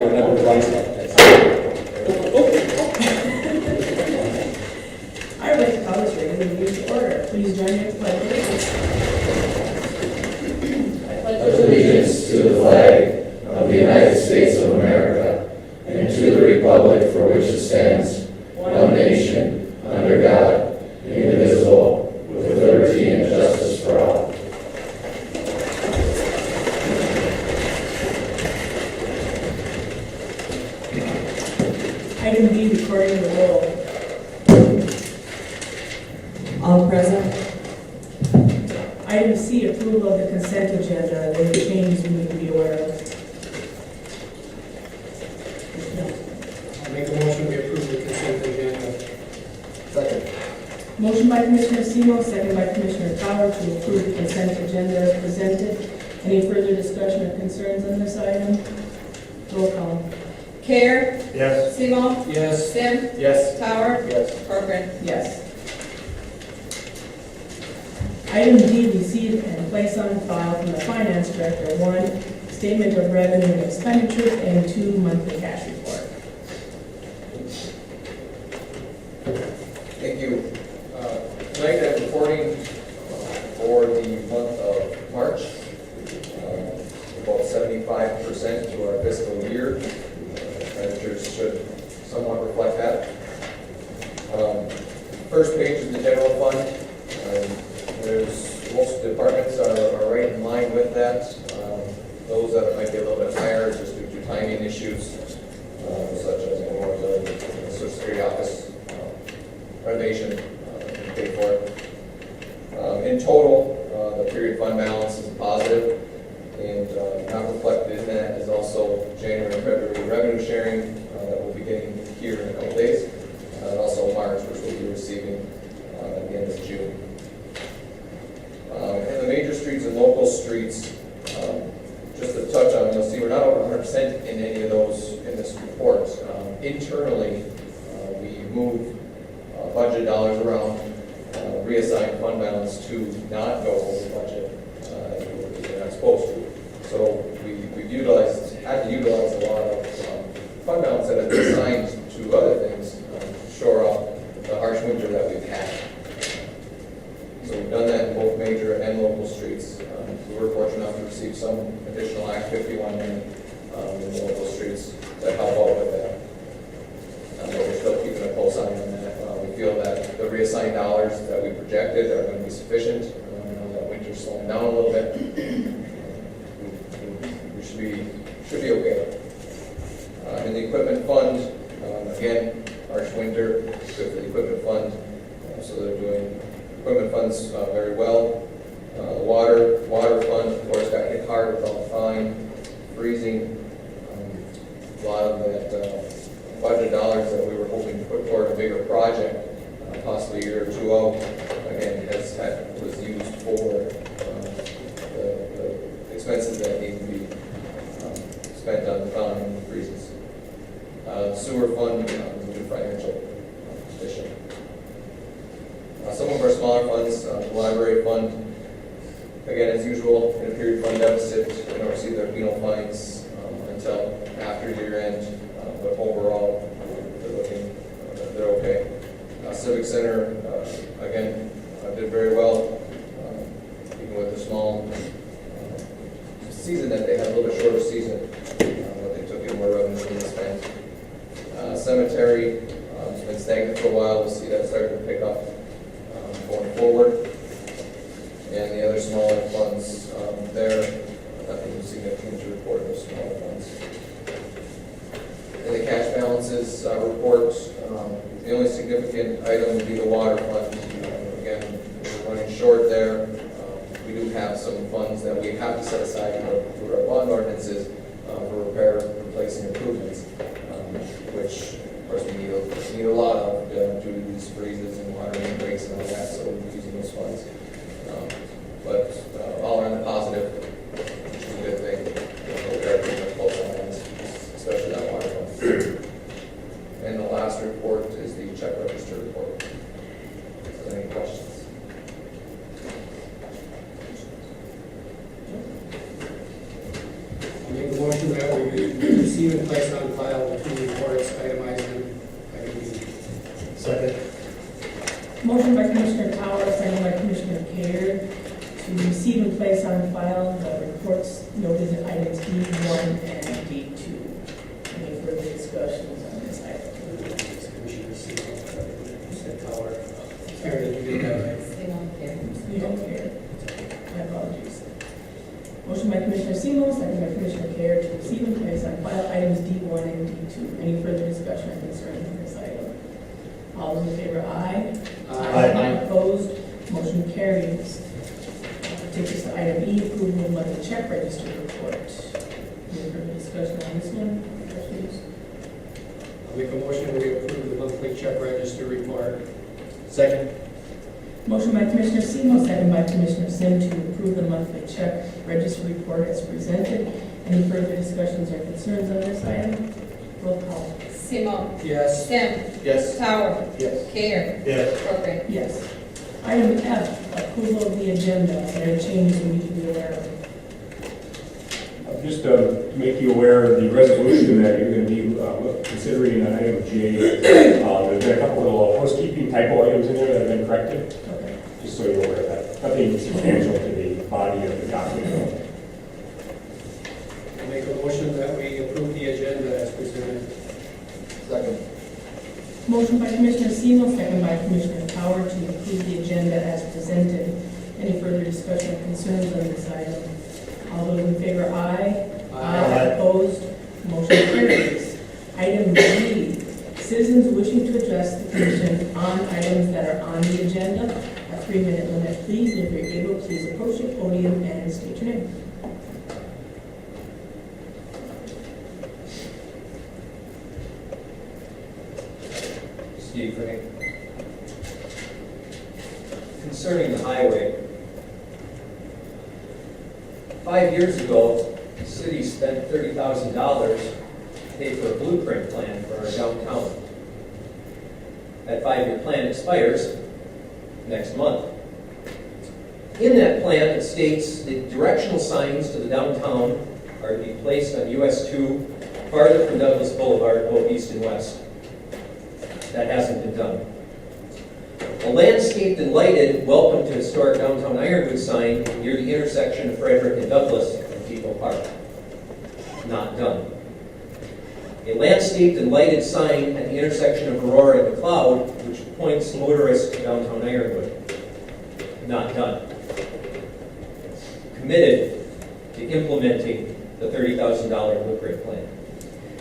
Remember once like this. I would like to call this regular meeting to order. Please join me in the pledge of allegiance. I pledge Allegiance to the flag of the United States of America and to the republic for which it stands, one nation, under God, indivisible, with liberty and justice for all. Item B, recording of the roll. All present. Item C, approval of the consent agenda. Are there any changes we need to be aware of? I make a motion we approve the consent agenda. Second. Motion by Commissioner Semo, second by Commissioner Power to approve the consent agenda as presented. Any further discussion or concerns on this item? Roll call. Care, Yes. Semo, Yes. Sim, Yes. Tower, Yes. Corcoran. Yes. Item D, receive and place on file from the Finance Director, 1, statement of revenue and expenditures, and 2, monthly cash report. Thank you. Tonight I'm reporting for the month of March, about 75% to our fiscal year. Expenditures should somewhat reflect that. First page is the general fund. Most departments are right in line with that. Those that might be a little bit higher just due to timing issues, such as more of the Social Security office renovation paid for it. In total, the period fund balance is positive, and not reflected in that is also January and February revenue sharing that we'll be getting here in a couple days, and also March, which we'll be receiving at the end of June. And the major streets and local streets, just to touch on, you'll see we're not over 100% in any of those in this report. Internally, we move budget dollars around, reassign fund balance to not go over budget as we're not supposed to. So we've had to utilize a lot of fund balance that has been assigned to other things to shore up the harsh winter that we've had. So we've done that in both major and local streets. We were fortunate enough to receive some additional Act 51 money in the local streets to help out with that. But we're still keeping a close eye on that. We feel that the reassigned dollars that we projected are going to be sufficient. Now that winter's slowing down a little bit, we should be okay. In the equipment fund, again, harsh winter, good for the equipment fund. So they're doing equipment funds very well. Water fund, of course, got hit hard with all the fine, freezing. A lot of that budget dollars that we were hoping to put toward a bigger project, possibly a year or two out, again, was used for the expenses that need to be spent on the fine freezes. Sewer fund, new financial position. Some of our smaller funds, the library fund, again, as usual, in a period fund deficit, we don't receive their penal fines until after year end, but overall, they're okay. Civic Center, again, did very well, even with the small season that they had, a little bit shorter season, but they took in more revenue than they spent. Cemetery, it's been stagnant for a while. We'll see that starting to pick up going forward. And the other smaller funds there, nothing significant to report in those smaller funds. In the cash balances report, the only significant item would be the water fund. Again, we're running short there. We do have some funds that we have to set aside through our bond ordinances for repair, replacing improvements, which of course we need a lot of due to these freezes and water main breaks and all that, so we're using those funds. But all around the positive, which is a good thing. We're close on that, especially that water fund. And the last report is the check register report. Are there any questions? I make a motion that we receive receive and place on file the 2 reports itemized in item B. Second. Motion by Commissioner Towers, second by Commissioner Carey, to receive and place on file the reports noted in items D1 and D2. Any further discussions on this item? Commissioner Commissioner Tower. Karen, did you get that right? You don't care. My apologies. Motion by Commissioner Semo, second by Commissioner Carey, to receive and place on file items D1 and D2. Any further discussion or concerns on this item? All those in favor, aye. Aye. Opposed, motion carries. Takes us to item E, approval of monthly check register report. Any further discussion on this one? Questions? I'll make a motion we approve the monthly check register report. Second. Motion by Commissioner Semo, second by Commissioner Sim, to approve the monthly check register report as presented. Any further discussions or concerns on this item? Roll call. Simo. Yes. Sim. Yes. Tower. Yes. Care. Yes. Corcoran. Yes. Item F, approval of the agenda. Are there changes we need to be aware of? Just to make you aware of the resolution that you're going to be considering on item J, there's been a couple little housekeeping typo items in there that have been corrected, Okay. just so you're aware of that. Nothing substantial to the body of the document. I'll make a motion that we approve the agenda as presented. Second. Motion by Commissioner Semo, second by Commissioner Power to approve the agenda as presented. Any further discussion or concerns on this item? All those in favor, aye. Aye. Opposed, motion carries. Item G, citizens wishing to address the commission on items that are on the agenda. A 3-minute limit, please. And if you're able, please approach the podium and state your name. Steve Frank. Concerning the highway, 5 years ago, the city spent $30,000 to pay for a blueprint plan for our downtown. That 5-year plan expires next month. In that plan, it states the directional signs to the downtown are to be placed on US 2 farther from Douglas Boulevard, both east and west. That hasn't been done. A landscaped and lighted welcome to historic downtown Ironwood sign near the intersection of Frederick and Douglas and Depot Park. Not done. A landscaped and lighted sign at the intersection of Aurora and McLeod, which points motorists to downtown Ironwood. Not done. Committed to implementing the $30,000 blueprint plan.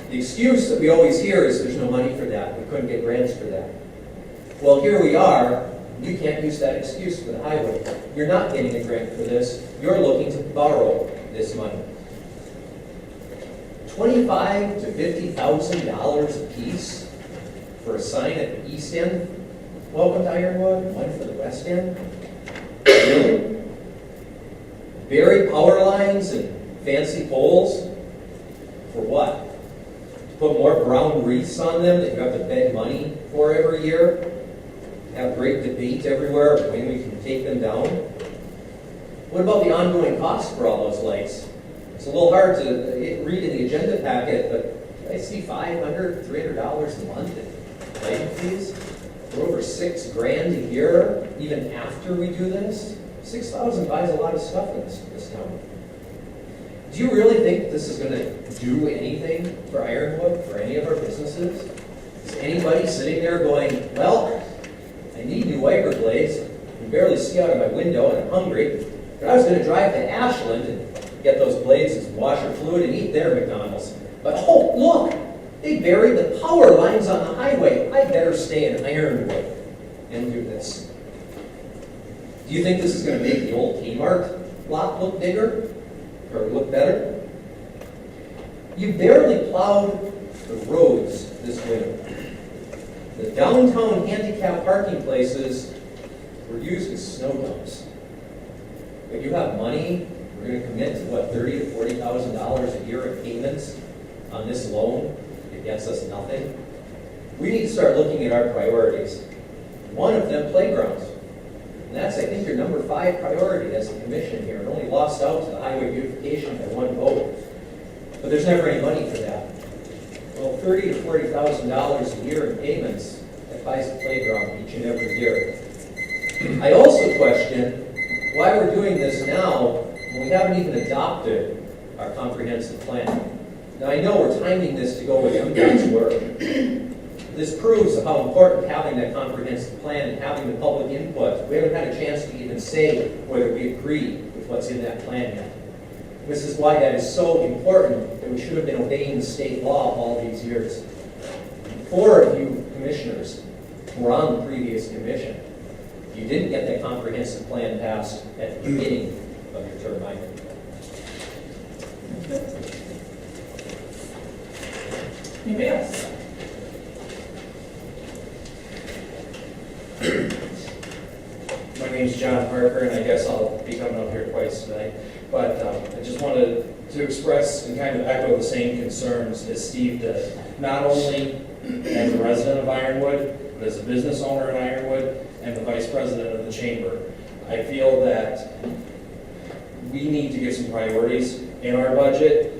The excuse that we always hear is there's no money for that. We couldn't get grants for that. Well, here we are. You can't use that excuse for the highway. You're not getting a grant for this. You're looking to borrow this money. $25,000 to $50,000 a piece for a sign at the east end. Welcome to Ironwood. One for the west end. Really? Buried power lines and fancy poles. For what? Put more brown wreaths on them that you have to beg money for every year? Have great debate everywhere of when we can take them down? What about the ongoing cost for all those lights? It's a little hard to read in the agenda packet, but I see $500, $300 a month in lighting fees. We're over $6,000 a year, even after we do this. $6,000 buys a lot of stuff in this town. Do you really think this is going to do anything for Ironwood, for any of our businesses? Is anybody sitting there going, well, I need new wiper blades, I can barely see out of my window and I'm hungry, but I was going to drive to Ashland and get those blades as washer fluid and eat their McDonald's. But oh, look, they buried the power lines on the highway. I better stay in Ironwood and do this. Do you think this is going to make the old Kmart lot look bigger? Or look better? You barely plowed the roads this winter. The downtown handicap parking places were used as snow dumps. But you have money, we're going to commit to what, $30,000 to $40,000 a year in payments on this loan. It gets us nothing. We need to start looking at our priorities. One of them, playgrounds. And that's, I think, your number 5 priority as a commission here. It only lost out to the highway beautification by 1 vote. But there's never any money for that. Well, $30,000 to $40,000 a year in payments, that buys the playground each and every year. I also question why we're doing this now when we haven't even adopted our comprehensive plan. Now, I know we're timing this to go with MDOT's work. This proves how important having that comprehensive plan and having the public input. We haven't had a chance to even say whether we agree with what's in that plan yet. This is why that is so important, that we should have been obeying the state law all these years. 4 of you commissioners were on the previous commission. You didn't get that comprehensive plan passed at the beginning of your term either. Anybody else? My name's John Parker, and I guess I'll be coming up here twice tonight. But I just wanted to express and kind of echo the same concerns as Steve did. Not only as a resident of Ironwood, but as a business owner in Ironwood and the vice president of the chamber. I feel that we need to get some priorities in our budget.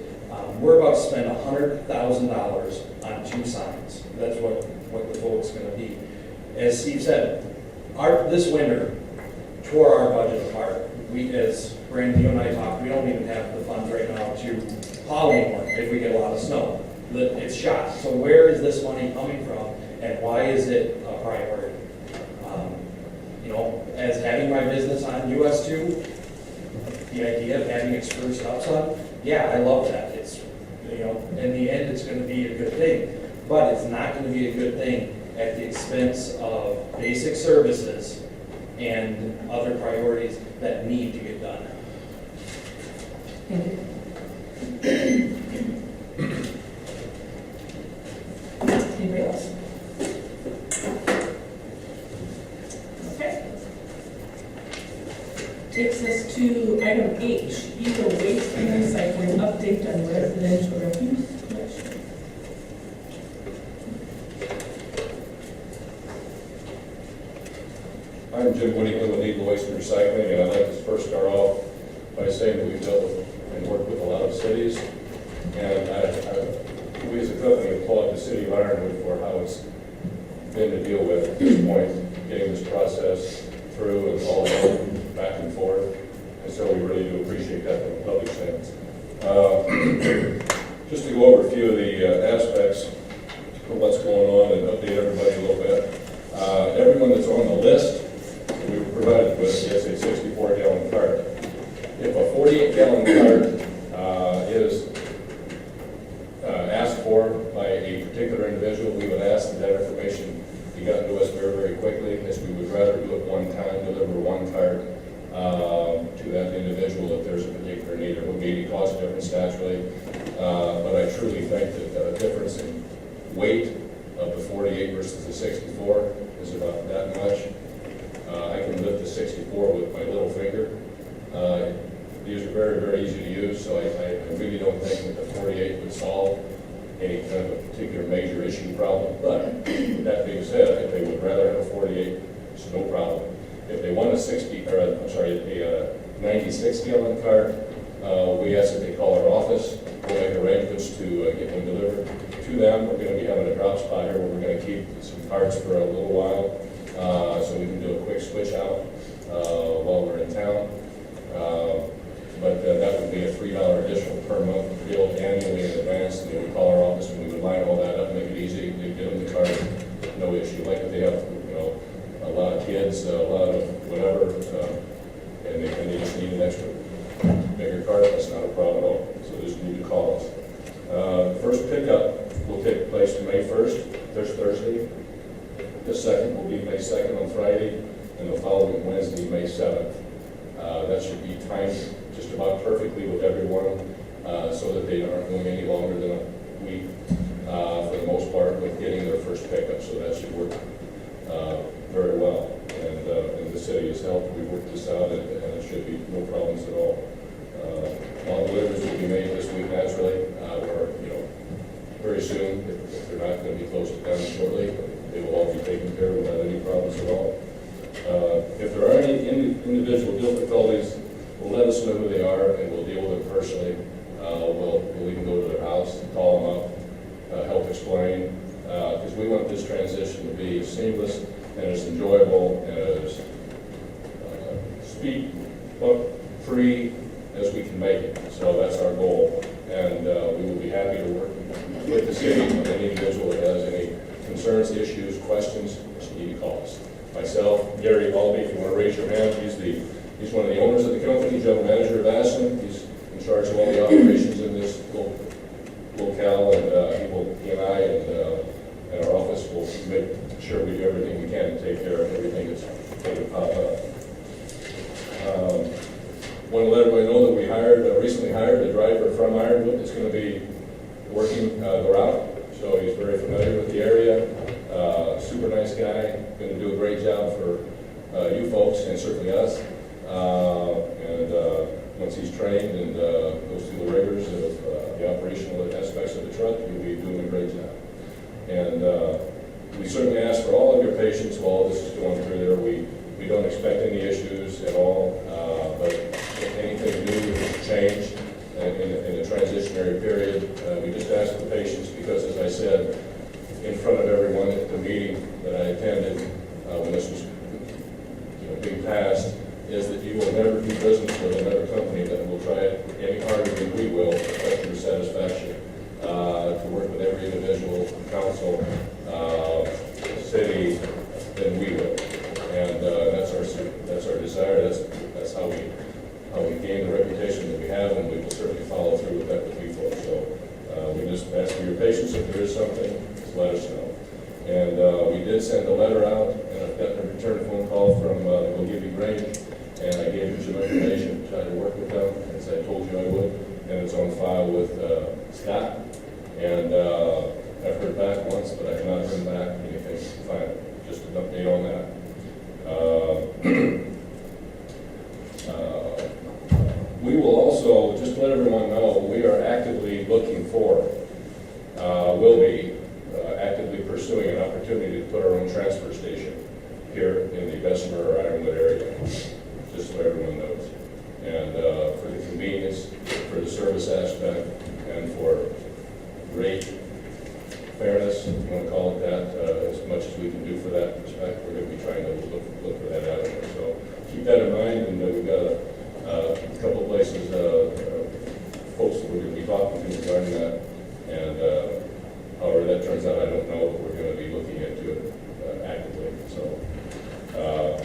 We're about to spend $100,000 on 2 signs. That's what the vote's going to be. As Steve said, this winter tore our budget apart. We, as Brandon, you and I talked, we don't even have the funds right now to plow anymore if we get a lot of snow. It's shot. So where is this money coming from, and why is it a priority? You know, as having my business on US 2, the idea of having it spruced up some, yeah, I love that. It's, you know, in the end, it's going to be a good thing, but it's not going to be a good thing at the expense of basic services and other priorities that need to get done. Anybody else? Okay. Takes us to item H, either waste and recycling update on residential refuse collection. I'm Jim Whittingham with Eagle Waste and Recycling, and I'd like to first start off by saying that we've dealt with and worked with a lot of cities, and we as a company applaud the city of Ironwood for how it's been to deal with at this point, getting this process through and all along, back and forth, and so we really do appreciate that from the public sense. Just to go over a few of the aspects of what's going on and update everybody a little bit. Everyone that's on the list that we were provided with is a 64-gallon cart. If a 48-gallon cart is asked for by a particular individual, we would ask that information be gotten to us very, very quickly, as we would rather do it one time, deliver one cart to that individual if there's a particular need. There would be any cost difference naturally, but I truly think that the difference in weight of the 48 versus the 64 is about that much. I can lift the 64 with my little finger. These are very, very easy to use, so I really don't think that the 48 would solve any kind of a particular major issue problem. But with that being said, if they would rather have a 48, it's no problem. If they want a 96-gallon cart, we ask that they call our office. We'll make arrangements to get one delivered to them. We're going to be having a drop spot here where we're going to keep some carts for a little while, so we can do a quick switch out while we're in town. But that would be a $3 additional per month billed annually in advance. And they would call our office and we would line all that up, make it easy. They'd get them the cart, no issue. Like if they have, a lot of kids, a lot of whatever, and they just need an extra bigger cart, that's not a problem at all. So they just need to call us. First pickup will take place May 1st, this Thursday. The second will be May 2nd on Friday, and the following Wednesday, May 7th. That should be timed just about perfectly with everyone, so that they aren't going any longer than a week, for the most part, with getting their first pickup. So that should work very well. And the city has helped. We worked this out, and it should be no problems at all. All deliveries will be made this week naturally, or very soon. If they're not going to be closed down shortly, they will all be taken care of without any problems at all. If there are any individual difficulties, well, let us know who they are, and we'll deal with them personally. We'll even go to their house and call them up help explain, because we want this transition to be as seamless and as enjoyable and as speed bump free as we can make it. So that's our goal, and we will be happy to work with the city on any individual that has any concerns, issues, questions, just need to call us. Myself, Gary Balby, if you want to raise your hand, he's one of the owners of the company, general manager of Ashland. He's in charge of all the operations in this locale, and he and I and our office will make sure we do everything we can to take care of everything that's going to pop up. Want to let everybody know that we recently hired a driver from Ironwood that's going to be working the route. So he's very familiar with the area, super nice guy, going to do a great job for you folks and certainly us. Once he's trained and goes through the rigors of the operational aspects of the truck, he'll be doing a great job. And we certainly ask for all of your patience while this is going through there. We don't expect any issues at all, but if anything new change in the transitionary period, we just ask for patience because, as I said, in front of everyone at the meeting that I attended when this was being passed, is that you will never do business with another company that will try it any harder than we will for customer satisfaction, to work with every individual, council, city, than we will. And that's our desire. That's how we gain the reputation that we have, and we will certainly follow through with that with you folks. So we just ask for your patience. If there is something, just let us know. And we did send a letter out, and I've got a return phone call from the Gilby Grange, and I gave you some information to try to work with them, as I told you I would, and it's on file with Scott. And I've heard back once, but I've not heard back anything final. Just an update on that. We will also, just to let everyone know, we are actively looking for, will be actively pursuing an opportunity to put our own transfer station here in the Bessemer or Ironwood area, just so everyone knows. And for the convenience, for the service aspect, and for rate fairness, if you want to call it that, as much as we can do for that respect, we're going to be trying to look for that out there. So keep that in mind, and we've got a couple of places, folks that we're going to be talking to regarding that. And however that turns out, I don't know, but we're going to be looking into it actively. So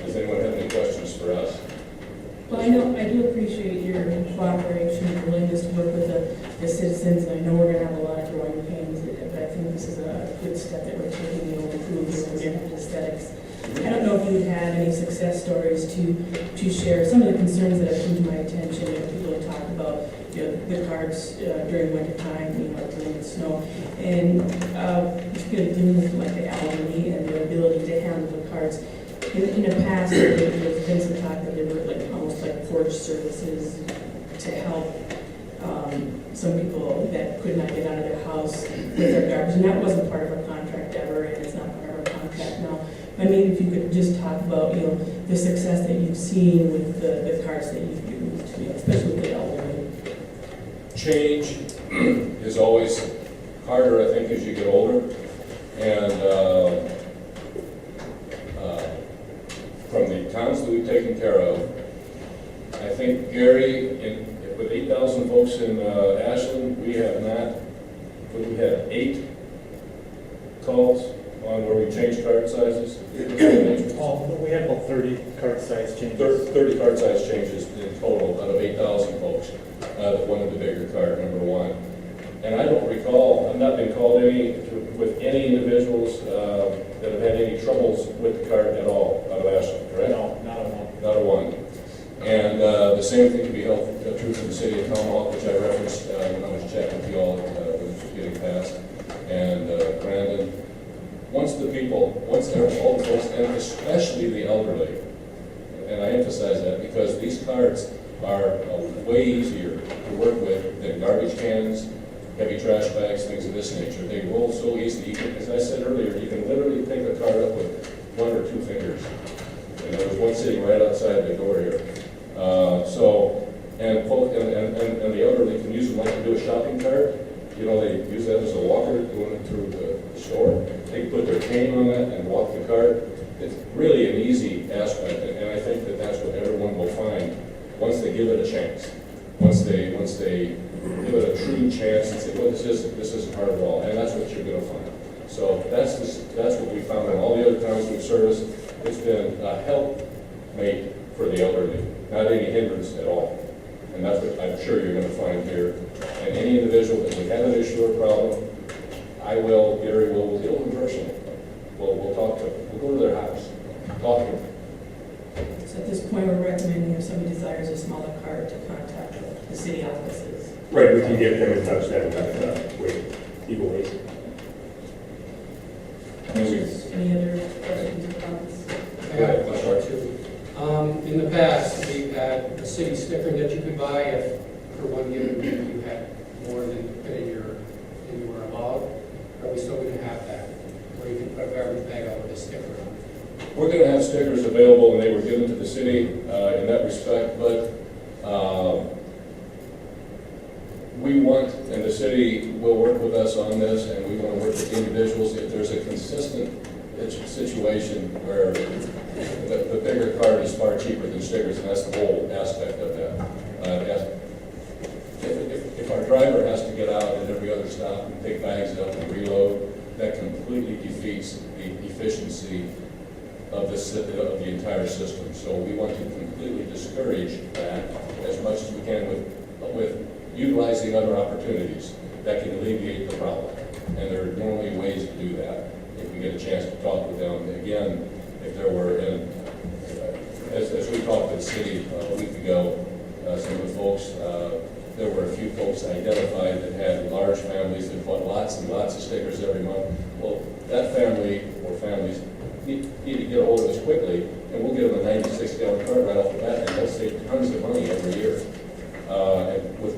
does anyone have any questions for us? Well, I do appreciate your cooperation and willingness to work with the citizens. I know we're going to have a lot of growing pains, but I think this is a good step that we're taking to improve the neighborhood aesthetics. I don't know if you had any success stories to share. Some of the concerns that have come to my attention, people have talked about the carts during winter time, during the snow, and dealing with like the elderly and their ability to handle the carts. In the past, there's been some talk that there were almost like porch services to help some people that could not get out of their house with their garbage, and that wasn't part of our contract ever, and it's not part of our contract now. I mean, if you could just talk about the success that you've seen with the carts that you've used, especially with the elderly. Change is always harder, I think, as you get older, and from the towns that we've taken care of, I think, Gary, with 8,000 folks in Ashland, we have not, we had 8 calls on where we changed cart sizes. We had about 30 cart size changes. 30 cart size changes in total out of 8,000 folks that wanted the bigger cart, number one. And I don't recall, I've not been called with any individuals that have had any troubles with the cart at all out of Ashland, correct? No, not a one. Not a one. And the same thing can be held true for the city of Tomahawk, which I referenced when I was chatting with you all when this was getting passed. And Brandon, once all the folks, and especially the elderly, and I emphasize that because these carts are way easier to work with than garbage cans, heavy trash bags, things of this nature. They roll so easily. You can, as I said earlier, you can literally pick a cart up with 1 or 2 fingers. And there was one sitting right outside the door here. And the elderly can use them like to do a shopping cart. you know, they use that as a walker going through the store. They put their cane on that and walk the cart. It's really an easy aspect, and I think that that's what everyone will find once they give it a chance. Once they give it a true chance and say, well, this isn't hard at all, and that's what you're going to find. So that's what we found in all the other towns we've serviced. It's been a helpmate for the elderly, not any hindrance at all. And that's what I'm sure you're going to find here. And any individual that would have an issue or problem, Gary will deal with them personally. We'll talk to them. We'll go to their house, talk to them. So at this point, we're recommending if somebody desires a smaller cart to contact the city offices. Right, we can get them in touch then, with Eagle Waste. Any other questions or comments? I got a question too. In the past, we've had a city sticker that you could buy if, for one given week, you had more than you were allowed. Are we still going to have that, where you can put a garbage bag out with a sticker on it? We're going to have stickers available, and they were given to the city in that respect, but we want, and the city will work with us on this, and we want to work with individuals. If there's a consistent situation where the bigger card is far cheaper than stickers, and that's the whole aspect of that. If our driver has to get out at every other stop and pick bags up and reload, that completely defeats the efficiency of the entire system. So we want to completely discourage that as much as we can with utilizing other opportunities that can alleviate the problem. And there are normally ways to do that if we get a chance to talk with them. Again, if there were, as we talked to the city a week ago, some of the folks, there were a few folks identified that had large families that bought lots and lots of stickers every month. Well, that family or families need to get a hold of us quickly, and we'll give them a 96-gallon cart right off the bat, and they'll save tons of money every year. And with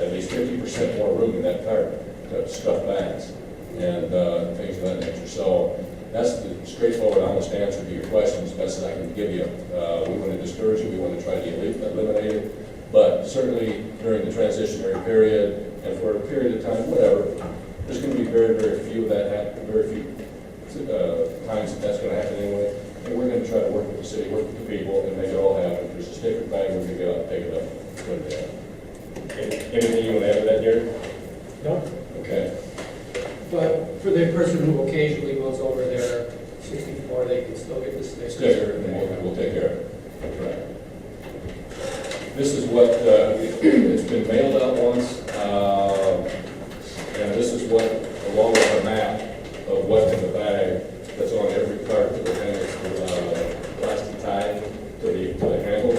at least 50% more room in that cart to stuff bags and things of that nature. So that's the straightforward, honest answer to your question, as best as I can give you. We want to discourage it. We want to try to eliminate it. But certainly during the transitionary period and for a period of time, whatever, there's going to be very, very few of that happen, very few times that's going to happen anyway. And we're going to try to work with the city, work with the people, and make it all happen. If there's a sticker bag, we're going to get out and take it up. Put it down. Anything you want to add to that, Gary? No. Okay. But for the person who occasionally goes over there, 64, they can still get the sticker. Sticker, and we'll take care of it. That's right. This is what, it's been mailed out once, and this is what, along with a map of what's in the bag that's on every cart that will hang plastic tie to the handle.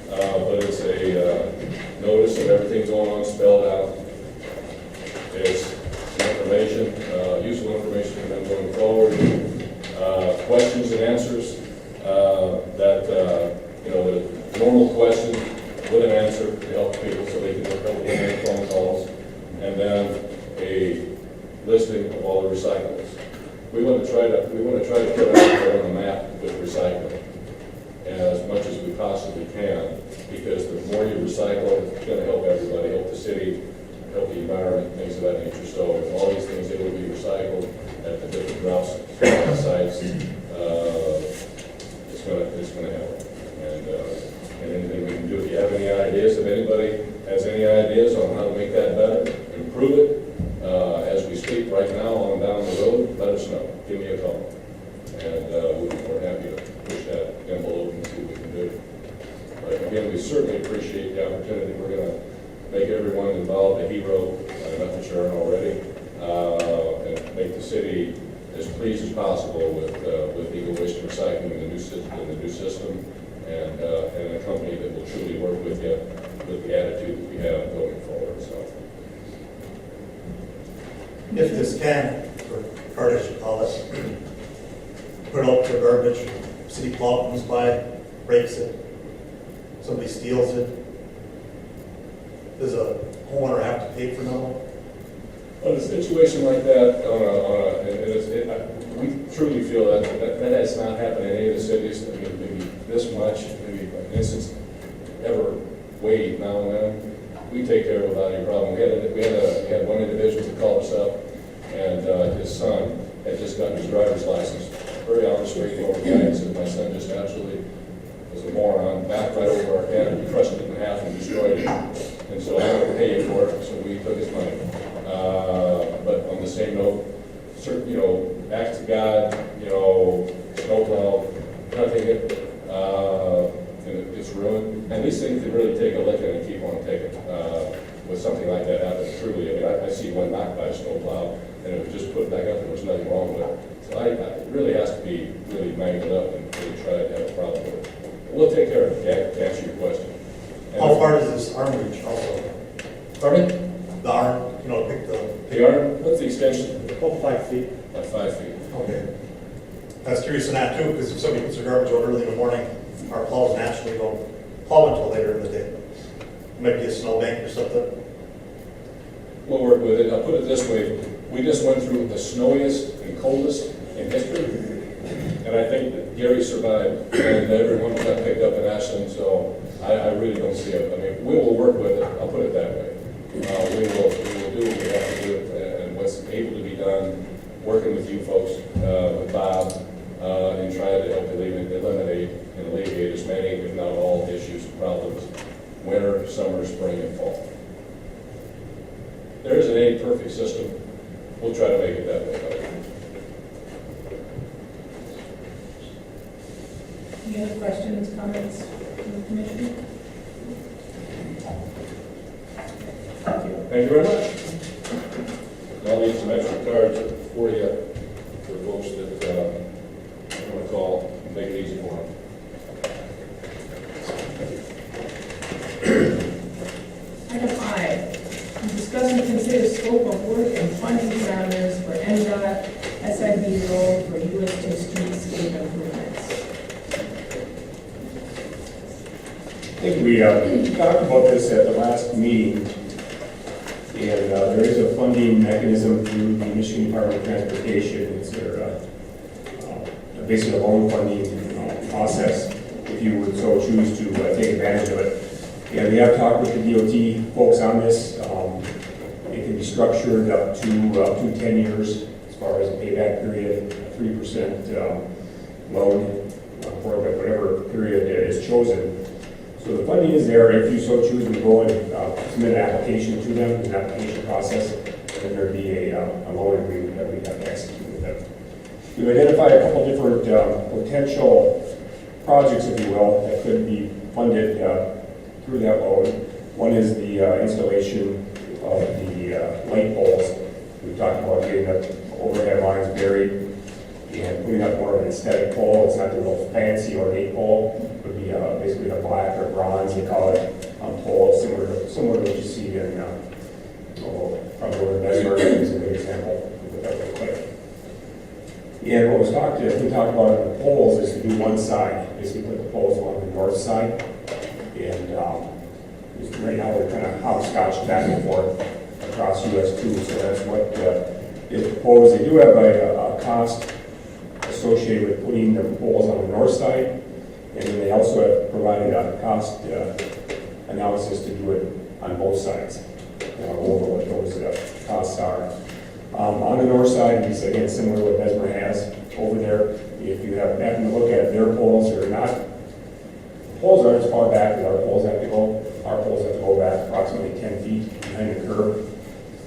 But it's a notice of everything going on spelled out. It's information, useful information for them going forward. Questions and answers that, the normal question with an answer to help people so they can make phone calls. And then a listing of all the recyclables. We want to try to put out there on the map with recycling as much as we possibly can, because the more you recycle, it's going to help everybody, help the city, help the environment, things of that nature. So if all these things that will be recycled at the different drop sites, it's going to help. And anything we can do. If you have any ideas, if anybody has any ideas on how to make that better, improve it, as we speak right now on down the road, let us know. Give me a call. And we're happy to push that envelope and see what we can do. But again, we certainly appreciate the opportunity. We're going to make everyone involved a hero, not that you're already, and make the city as pleased as possible with Eagle Waste Recycling in the new system, and a company that will truly work with you with the attitude that we have going forward. So, if this can, or cart I should call it, put it out to garbage, city plow comes by, breaks it, somebody steals it, does a homeowner have to pay for no? on a situation like that, we truly feel that has not happened in any of the cities. I mean, maybe this much, maybe an instance ever weighed now and then. we take care of without any problem. We had one individual that called us up, and his son had just gotten his driver's license. Very honest, straightforward guy. He said, my son just absolutely was a moron, backed right over our head, and crushed it in half and destroyed it. And so I had to pay him for it, so we took his money. But on the same note, certain, acts of God, snowplow, nothing, and it's ruined. And these things, they really take a licking and keep on taking. With something like that happen, truly, I see one knocked by a snowplow, and it was just put back up, and there was nothing wrong with it. So it really has to be really mangled up and really try to have a problem with it. We'll take care of it, Jack, to answer your question. And How far does this arm reach also? Pardon me? The arm, pick The arm, what's the extension? About 5 feet. About 5 feet. Okay. I was curious on that too, because if somebody puts their garbage out early in the morning, our plows naturally don't plow until later in the day. Might be a snowbank or something. We'll work with it. I'll put it this way. We just went through the snowiest and coldest in history. And I think that Gary survived, and everyone got picked up in Ashland, so I really don't see it. We will work with it. I'll put it that way. We will do what we have to do, and what's able to be done, working with you folks, with Bob, and trying to help eliminate and alleviate as many, if not all, issues and problems, winter, summer, spring, and fall. There isn't any perfect system. We'll try to make it that way. Any other questions, comments from the commission? Thank you. Thank you very much. I'll leave some extra cards for you, for folks that want to call and make it easy for them. Item I, discuss and consider scope of work and funding parameters for NDOT SIB road for US 2 streetscape improvements. I think we talked about this at the last meeting, and there is a funding mechanism through the Michigan Department of Transportation. It's their basically a loan funding process, if you would so choose to take advantage of it. And we have talked with the DOT folks on this. It can be structured up to 10 years as far as a payback period, a 3% loan for whatever period is chosen. So the funding is there. If you so choose, we go and submit an application to them, an application process, and there'd be a loan agreement that we have to execute with them. We've identified a couple different potential projects, if you will, that could be funded through that loan. One is the installation of the light poles. We talked about getting the overhead lines buried and putting up more of an aesthetic pole. It's not the real fancy ornate pole. It would be basically a black or bronze, they call it, pole, similar to what you see in probably over in Bessemer is a good example of what that would look like. And what we talked about on the poles is to do one side, basically put the poles along the north side. And right now they're kind of hopscotched back and forth across US 2, so that's what is proposed. They do have a cost associated with putting the poles on the north side, and then they also have provided a cost analysis to do it on both sides. I'll go over what those costs are. On the north side, it's again similar to what Bessemer has over there. If you happen to look at their poles, or not, poles aren't as far back as our poles have to go. Our poles have to go back approximately 10 feet behind the curb.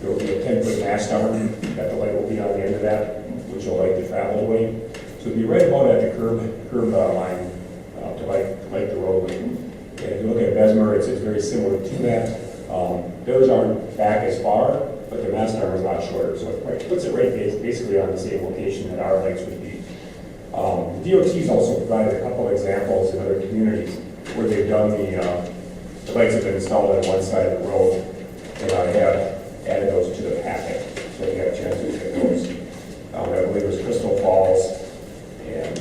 There will be a 10-foot mast arm that the light will be on the end of that, which will light the travel way. So it'll be right about at the curb line to light the roadway. And if you look at Bessemer, it's very similar to that. Theirs aren't back as far, but the mast arm is a lot shorter, so it puts it right basically on the same location that our lights would be. The DOT's also provided a couple of examples in other communities where they've done the lights have been installed on one side of the road, and I have added those to the packet, so you have a chance to look at those. I believe it was Crystal Falls and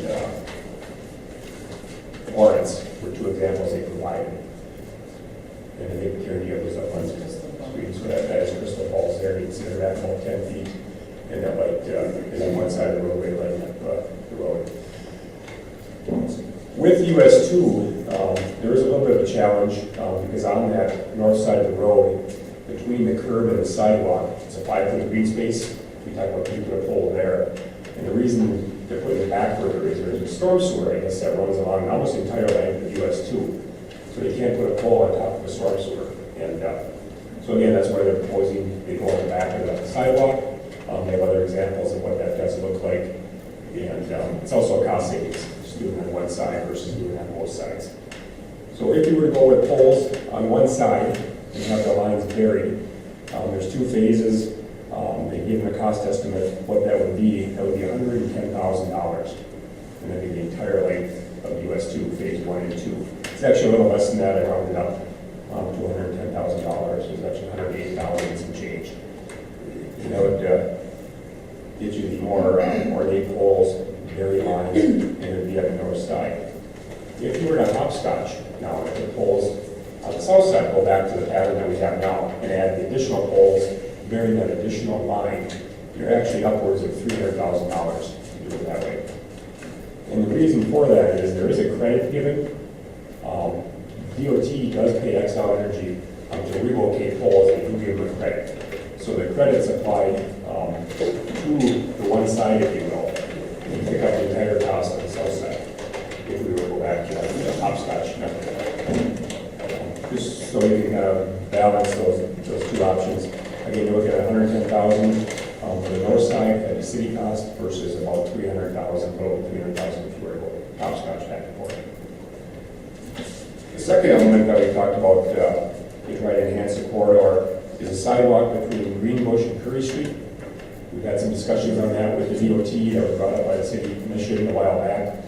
Lawrence were two examples they provided. And I think Karen, you have those up on the screen, so that is Crystal Falls there. You consider that about 10 feet, and that light is on one side of the roadway lighting up the road. With US 2, there is a little bit bit of a challenge because on that north side of the road, between the curb and the sidewalk, it's a 5-foot green space. We talked about putting a pole there. And the reason they're putting it back further is there's a storm sewer, I guess, that runs along almost the entire length of US 2. So you can't put a pole on top of a storm sewer. And so again, that's why they're proposing they go on the back of the sidewalk. They have other examples of what that does look like. And it's also a cost savings, just doing it on one side versus doing it on both sides. So if you were to go with poles on one side and have the lines buried, there's 2 phases. They give them a cost estimate, what that would be. That would be $110,000. And that'd be the entire length of US 2, phase 1 and 2. It's actually a little less than that. I rounded up to $110,000. It's actually $108,000 and some change. And that would get you the more ornate poles, buried lines, and it would be up the north side. If you were to hopscotch now, if the poles on the south side go back to the pattern that we have now and add the additional poles, bury that additional line, you're actually upwards of $300,000 to do it that way. And the reason for that is there is a credit given. DOT does pay Xcel Energy to relocate poles and do give them a credit. So the credit's applied to the one side, if you will, and pick up the entire cost on the south side if we were to go back to the hopscotch method. Just so you can kind of balance those 2 options. Again, you look at $110,000 for the north side at the city cost versus about $300,000, total $300,000 if you were to go hopscotch back and forth. The second element that we talked about to try to enhance the corridor is a sidewalk between Greenbush and Curry Street. We've had some discussions on that with the DOT that was brought up by the city commission a while back.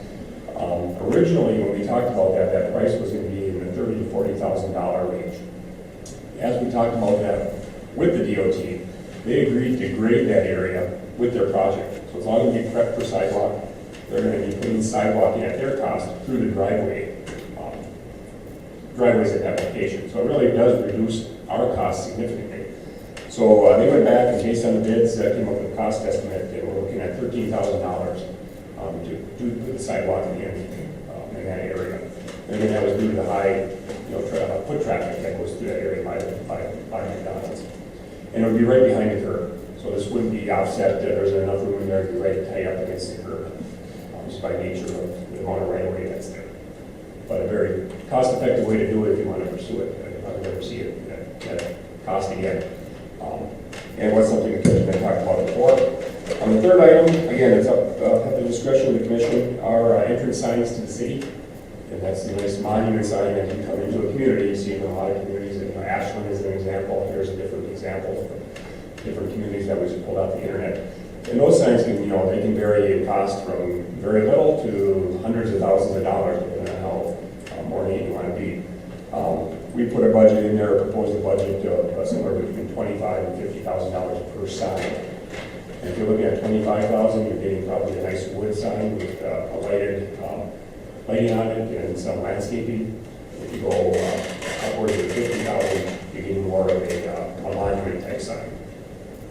Originally, when we talked about that, that price was going to be in the $30,000 to $40,000 range. As we talked about that with the DOT, they agreed to grade that area with their project. So it's all going to be prepped for sidewalk. They're going to be putting sidewalk in at their cost through the driveways at that location. So it really does reduce our costs significantly. So they went back and based on the bids, came up with a cost estimate. They were looking at $13,000 to do the sidewalk in that area. And again, that was due to the high foot traffic that goes through that area by McDonald's. And it would be right behind the curb. So this wouldn't be offset. There's enough room in there to be right tight up against the curb, just by nature of the amount of right of way that's there. But a very cost-effective way to do it if you want to pursue it. I've never seen it at cost again. And it was something the commission had talked about before. On the third item, again, it's up at the discretion of the commission, our entrance signs to the city. And that's the nice monument sign that you come into a community. You see in a lot of communities, Ashland is an example. Here's a different example from different communities that we just pulled out the internet. And those signs can, they can vary in cost from very little to hundreds of thousands of dollars, depending on how ornate you want to be. We put a budget in there, proposed a budget of somewhere between $25,000 and $50,000 per sign. And if you're looking at $25,000, you're getting probably a nice wood sign with a lighting on it and some landscaping. If you go upwards of $50,000, you're getting more of a monument type sign.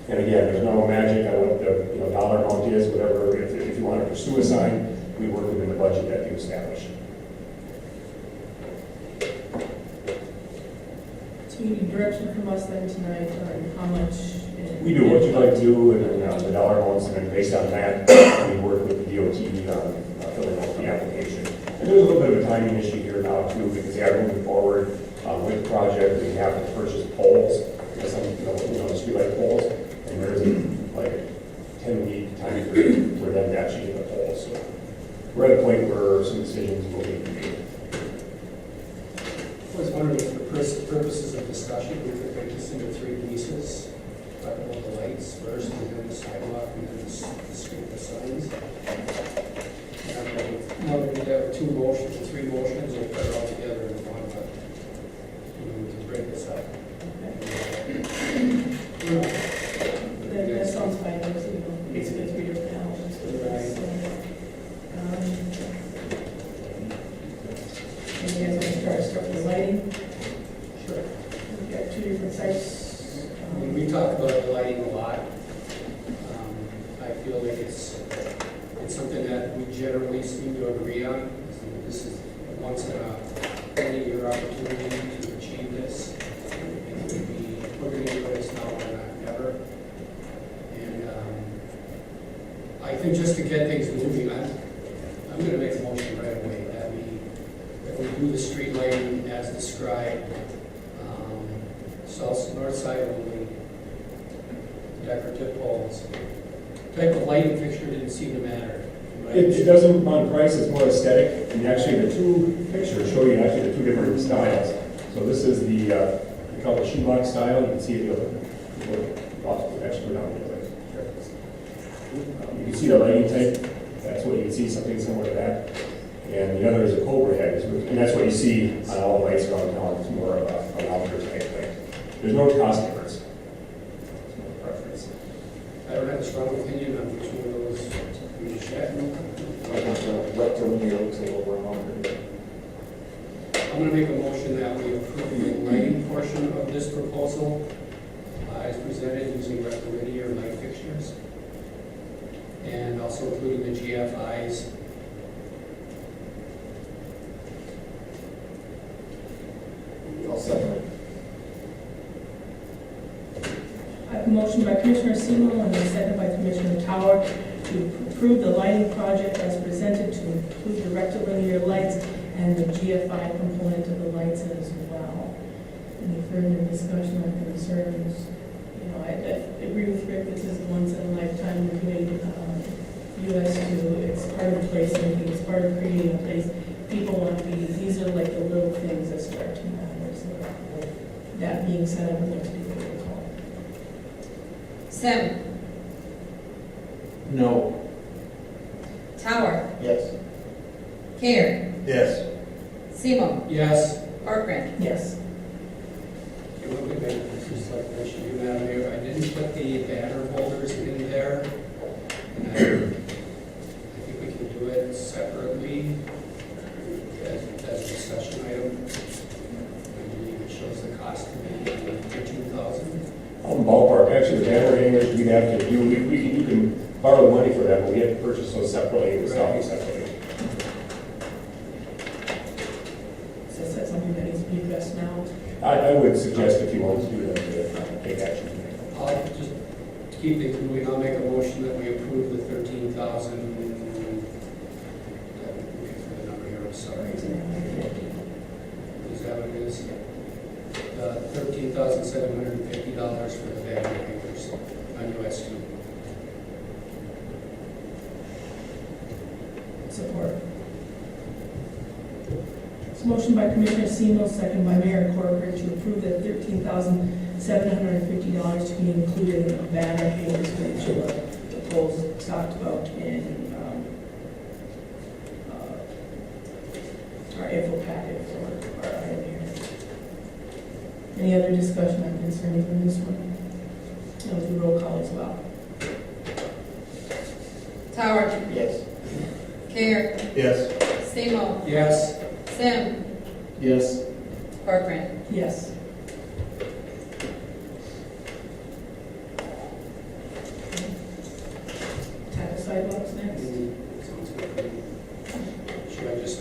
And again, there's no magic on what the dollar amount is, whatever. If you want to pursue a sign, we work within the budget that you establish. So you need direction from us then tonight on how much? We do what you'd like to do, and then the dollar amounts, and then based on that, we work with the DOT on filling out the application. And there's a little bit of a timing issue here now too, because they are moving forward with the project. We have to purchase poles, some the streetlight poles, and there is like a 10-week time period for them to actually get the poles. So we're at a point where some decisions will be made. I was wondering if for purposes of discussion, we could break this into 3 pieces. Talk about the lights first, and then the sidewalk, and then the street, the signs. Now that we have 2 motions, 3 motions, we'll put it all together in one, but we can break this up. That sounds fine, basically 3 different elements. Right. And you guys want to start with the lighting? Sure. We've got 2 different sites. We talk about the lighting a lot. I feel like it's something that we generally seem to agree on. This is once in a any of your opportunity to achieve this. We're going to do this now or not, never. And I think just to get things moving, I'm going to make a motion right away that we do the street lighting as described, south, north side only, decorative poles. Type of lighting fixture didn't seem to matter. Right? It doesn't on price, it's more aesthetic, and actually the two pictures show you actually the two different styles. So this is the, we call it shoebox style, you can see it, actually down there. You can see the lighting type, that's what you can see, something similar to that. And the other is a cobra head, and that's what you see on all the lights around town, it's more of an outdoor type thing. There's no cost difference. It's no preference. I don't have a strong opinion on which one of those we should have. I'm going to make a motion that we approve the lighting portion of this proposal as presented using rectilinear light fixtures and also including the GFIs. I'll second it. I have a motion by Commissioner Semo and a second by Commissioner Tower to approve the lighting project as presented to include the rectilinear lights and the GFI component of the lights as well. Any further discussion or concerns? You know, I agree with Rick, this is once in a lifetime, the community, US to, it's part of placemaking, it's part of creating a place. People want to be, these are like the little things that start to matter. So that being said, I would like to do a roll call. Sim. No. Tower. Yes. Care. Yes. Semo. Yes. Corcoran. Yes. Okay, one thing that this is like I should do, Madam Mayor, I didn't put the banner holders in there. And I think we can do it separately as a discussion item. I believe it shows the cost to be $13,000. Ballpark, actually, the banner hangers, we'd have to do, you can borrow money for that, but we have to purchase those separately and sell them separately. So is that something that needs to be addressed now? I would suggest if you want to do that, to take action. I'll just keep things moving. I'll make a motion that we approve the 13,000. Looking for the number here, I'm sorry. Is that what it is? $13,750 for the banner hangers on US 2. Support. So motion by Commissioner Semo, second by Mayor Corcoran to approve the $13,750 to be included in the banner hangers for each of the poles talked about in our info packet for our item here. Any other discussion or concerns on this one? We'll do roll call as well. Tower. Yes. Care. Yes. Semo. Yes. Sim. Yes. Corcoran. Yes. Tackle sidewalks next. Sounds good.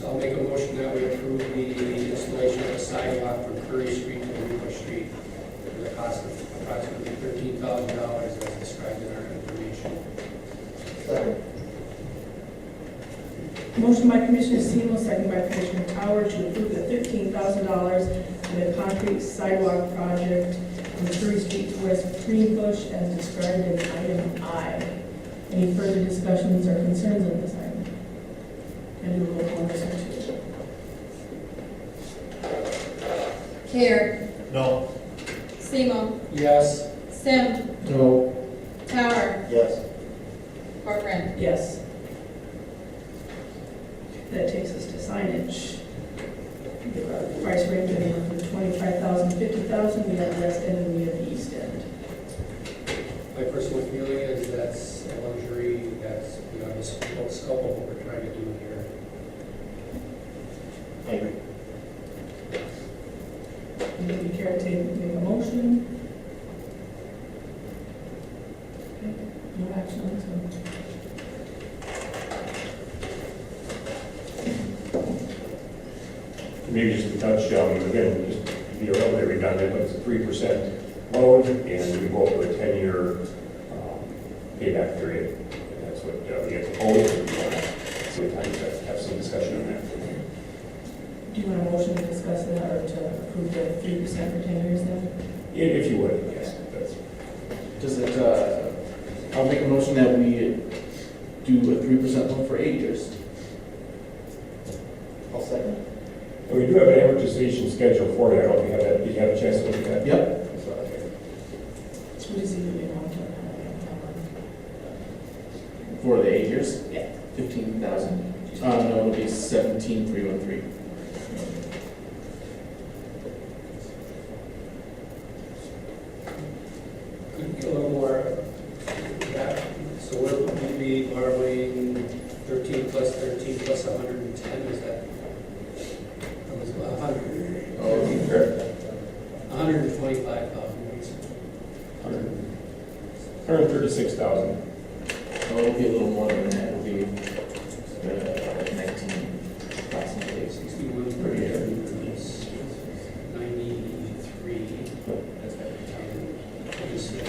I'll make a motion that we approve the installation of a sidewalk from Curry Street to Newbush Street for the cost of approximately $13,000 as described in our information. Second. Motion by Commissioner Semo, second by Commissioner Tower to approve the $15,000 for the concrete sidewalk project from Curry Street to West Greenbush as described in item I. Any further discussions or concerns on this item? And do a roll call on this one too. Care. No. Semo. Yes. Sim. No. Tower. Yes. Corcoran. Yes. That takes us to signage. The price range anywhere from $25,000 to $50,000. We have the west end and we have the east end. My personal feeling is that's a luxury, that's beyond the scope of what we're trying to do here. I agree. Do you care to make a motion? Okay, no action on this one. maybe just to touch, again, just to be a little bit redundant, but it's a 3% loan, and we go up to a 10-year payback period. And that's what we have proposed, and we want to see time to have some discussion on that. Do you want a motion to discuss that or to approve the 3% for 10 years then? If you would, yes. That's, Does it, I'll make a motion that we do a 3% loan for 8 years. I'll second. and we do have an amortization schedule for it. I don't know if you have that. Did you have a chance to look at that? Yep. What is it you want to? For the 8 years? Yeah. 15,000. No, it'll be 17,313. Could you get a little more? Yeah. So what would we be borrowing 13 plus 13 plus 110, is that? That was 100. Oh, sure. 125,000. 136,000. Oh, it'll be a little more than that. It'll be 19 approximately. 61 per year. 93. That's right. 26.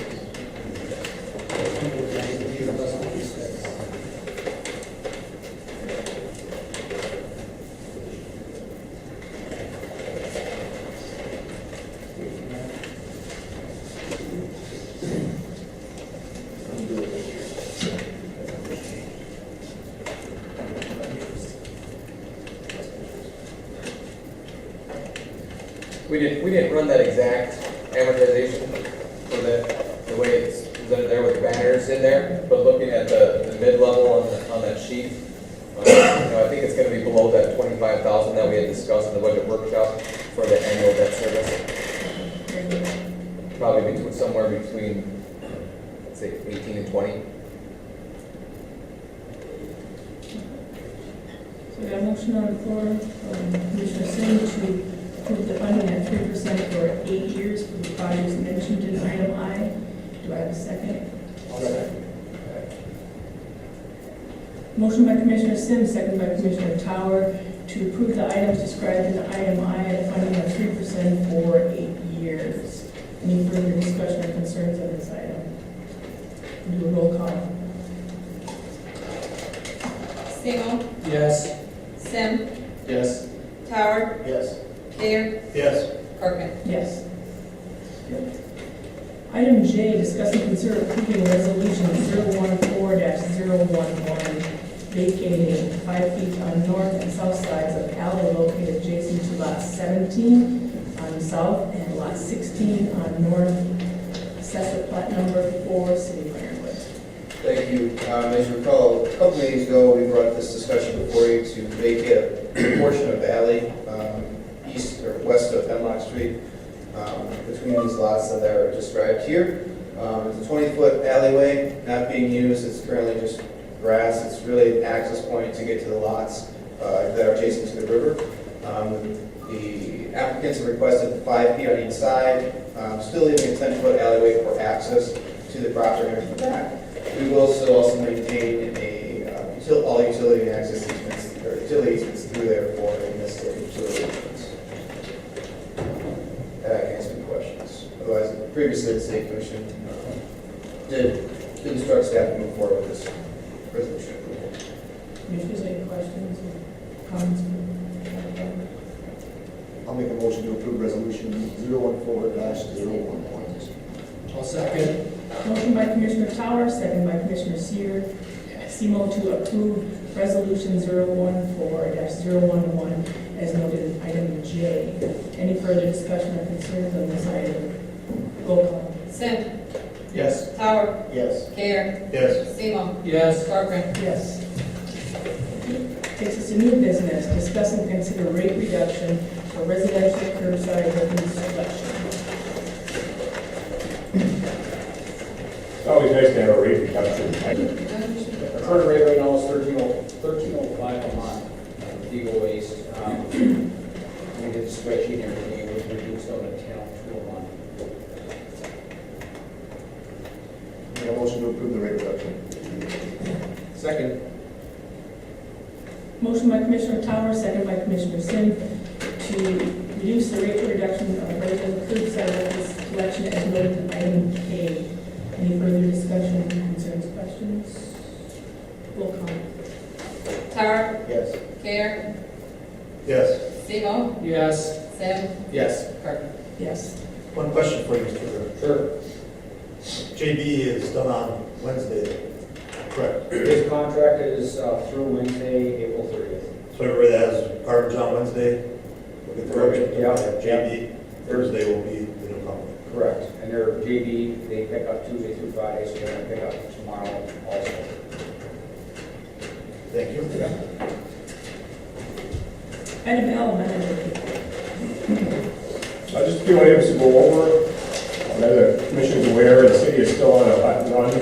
93 plus 26. We didn't run that exact amortization for the way it's presented there with banners in there, but looking at the mid-level on that sheet, I think it's gonna be below that 25,000 that we had discussed in the budget workshop for the annual debt service. Probably somewhere between, let's say, 18 and 20. So we got a motion on the floor from Commissioner Sim to approve the funding at 3% for 8 years for the projects mentioned in item I. Do I have a second? Motion by Commissioner Sim, second by Commissioner Tower to approve the items described in item I at a funding of 3% for 8 years. Any further discussion or concerns on this item? Do a roll call. Semo, Yes. Sim, Yes. Tower, Yes. Gator, Yes. Parkman. Yes. Item J, discuss and consider approving resolution 014-011, vacating 5 feet on north and south sides of alley located adjacent to lot 17 on south and lot 16 on north, assessor plat number 4, City of Ironwood. Thank you. As you recall, a couple meetings ago, we brought this discussion before you to vacate a portion of the alley east or west of Hemlock Street between these lots that are described here. It's a 20-foot alleyway not being used. It's currently just grass. It's really an access point to get to the lots that are adjacent to the river. The applicants have requested 5 feet on each side, still leaving a 10-foot alleyway for access to the property in the back. We will still also maintain all utility and access easements, or utility easements through there for municipal utility easements. And I can answer any questions. Otherwise, previously the State Commission did instruct staff to move forward with this resolution approval. Commissioners, any questions or comments? I'll make a motion to approve resolution 014-011. I'll second. Motion by Commissioner Tower, second by Commissioner Semo to approve resolution 014-011 as noted in item J. Any further discussion or concerns on this item? Roll call. Sim, Yes. Tower, Yes. Gator, Yes. Semo, Yes. Parkman. Yes. Takes us to new business, discuss and consider rate reduction for residential curbside refuse collection. It's always nice to have a rate reduction. The current rate right now is $13.05 a month for legal waste. We did the spreadsheet and everything, it was reduced down to $10.02 a month. Make a motion to approve the rate reduction. Second. Motion by Commissioner Tower, second by Commissioner Sim to to reduce the rate of reduction of regular curbside refuse collection as noted in item K. Any further discussion, concerns, questions? Roll call. Tar, Yes. Care, Yes. Simo, Yes. Sim, Yes. Parker. Yes. One question for you, Mr. Rivera. Sure. JB is done on Wednesday, correct? His contract is through Wednesday, April 30th. So everybody that has garbage on Wednesday will get the garbage. Yeah. JB, Thursday will be the new company. Correct. And they're JB, they pick up Tuesday through Friday, so they're going to pick up tomorrow also. Thank you. Item L, manager. Just a few items to go over. As the commission is aware, the city is still on a hot run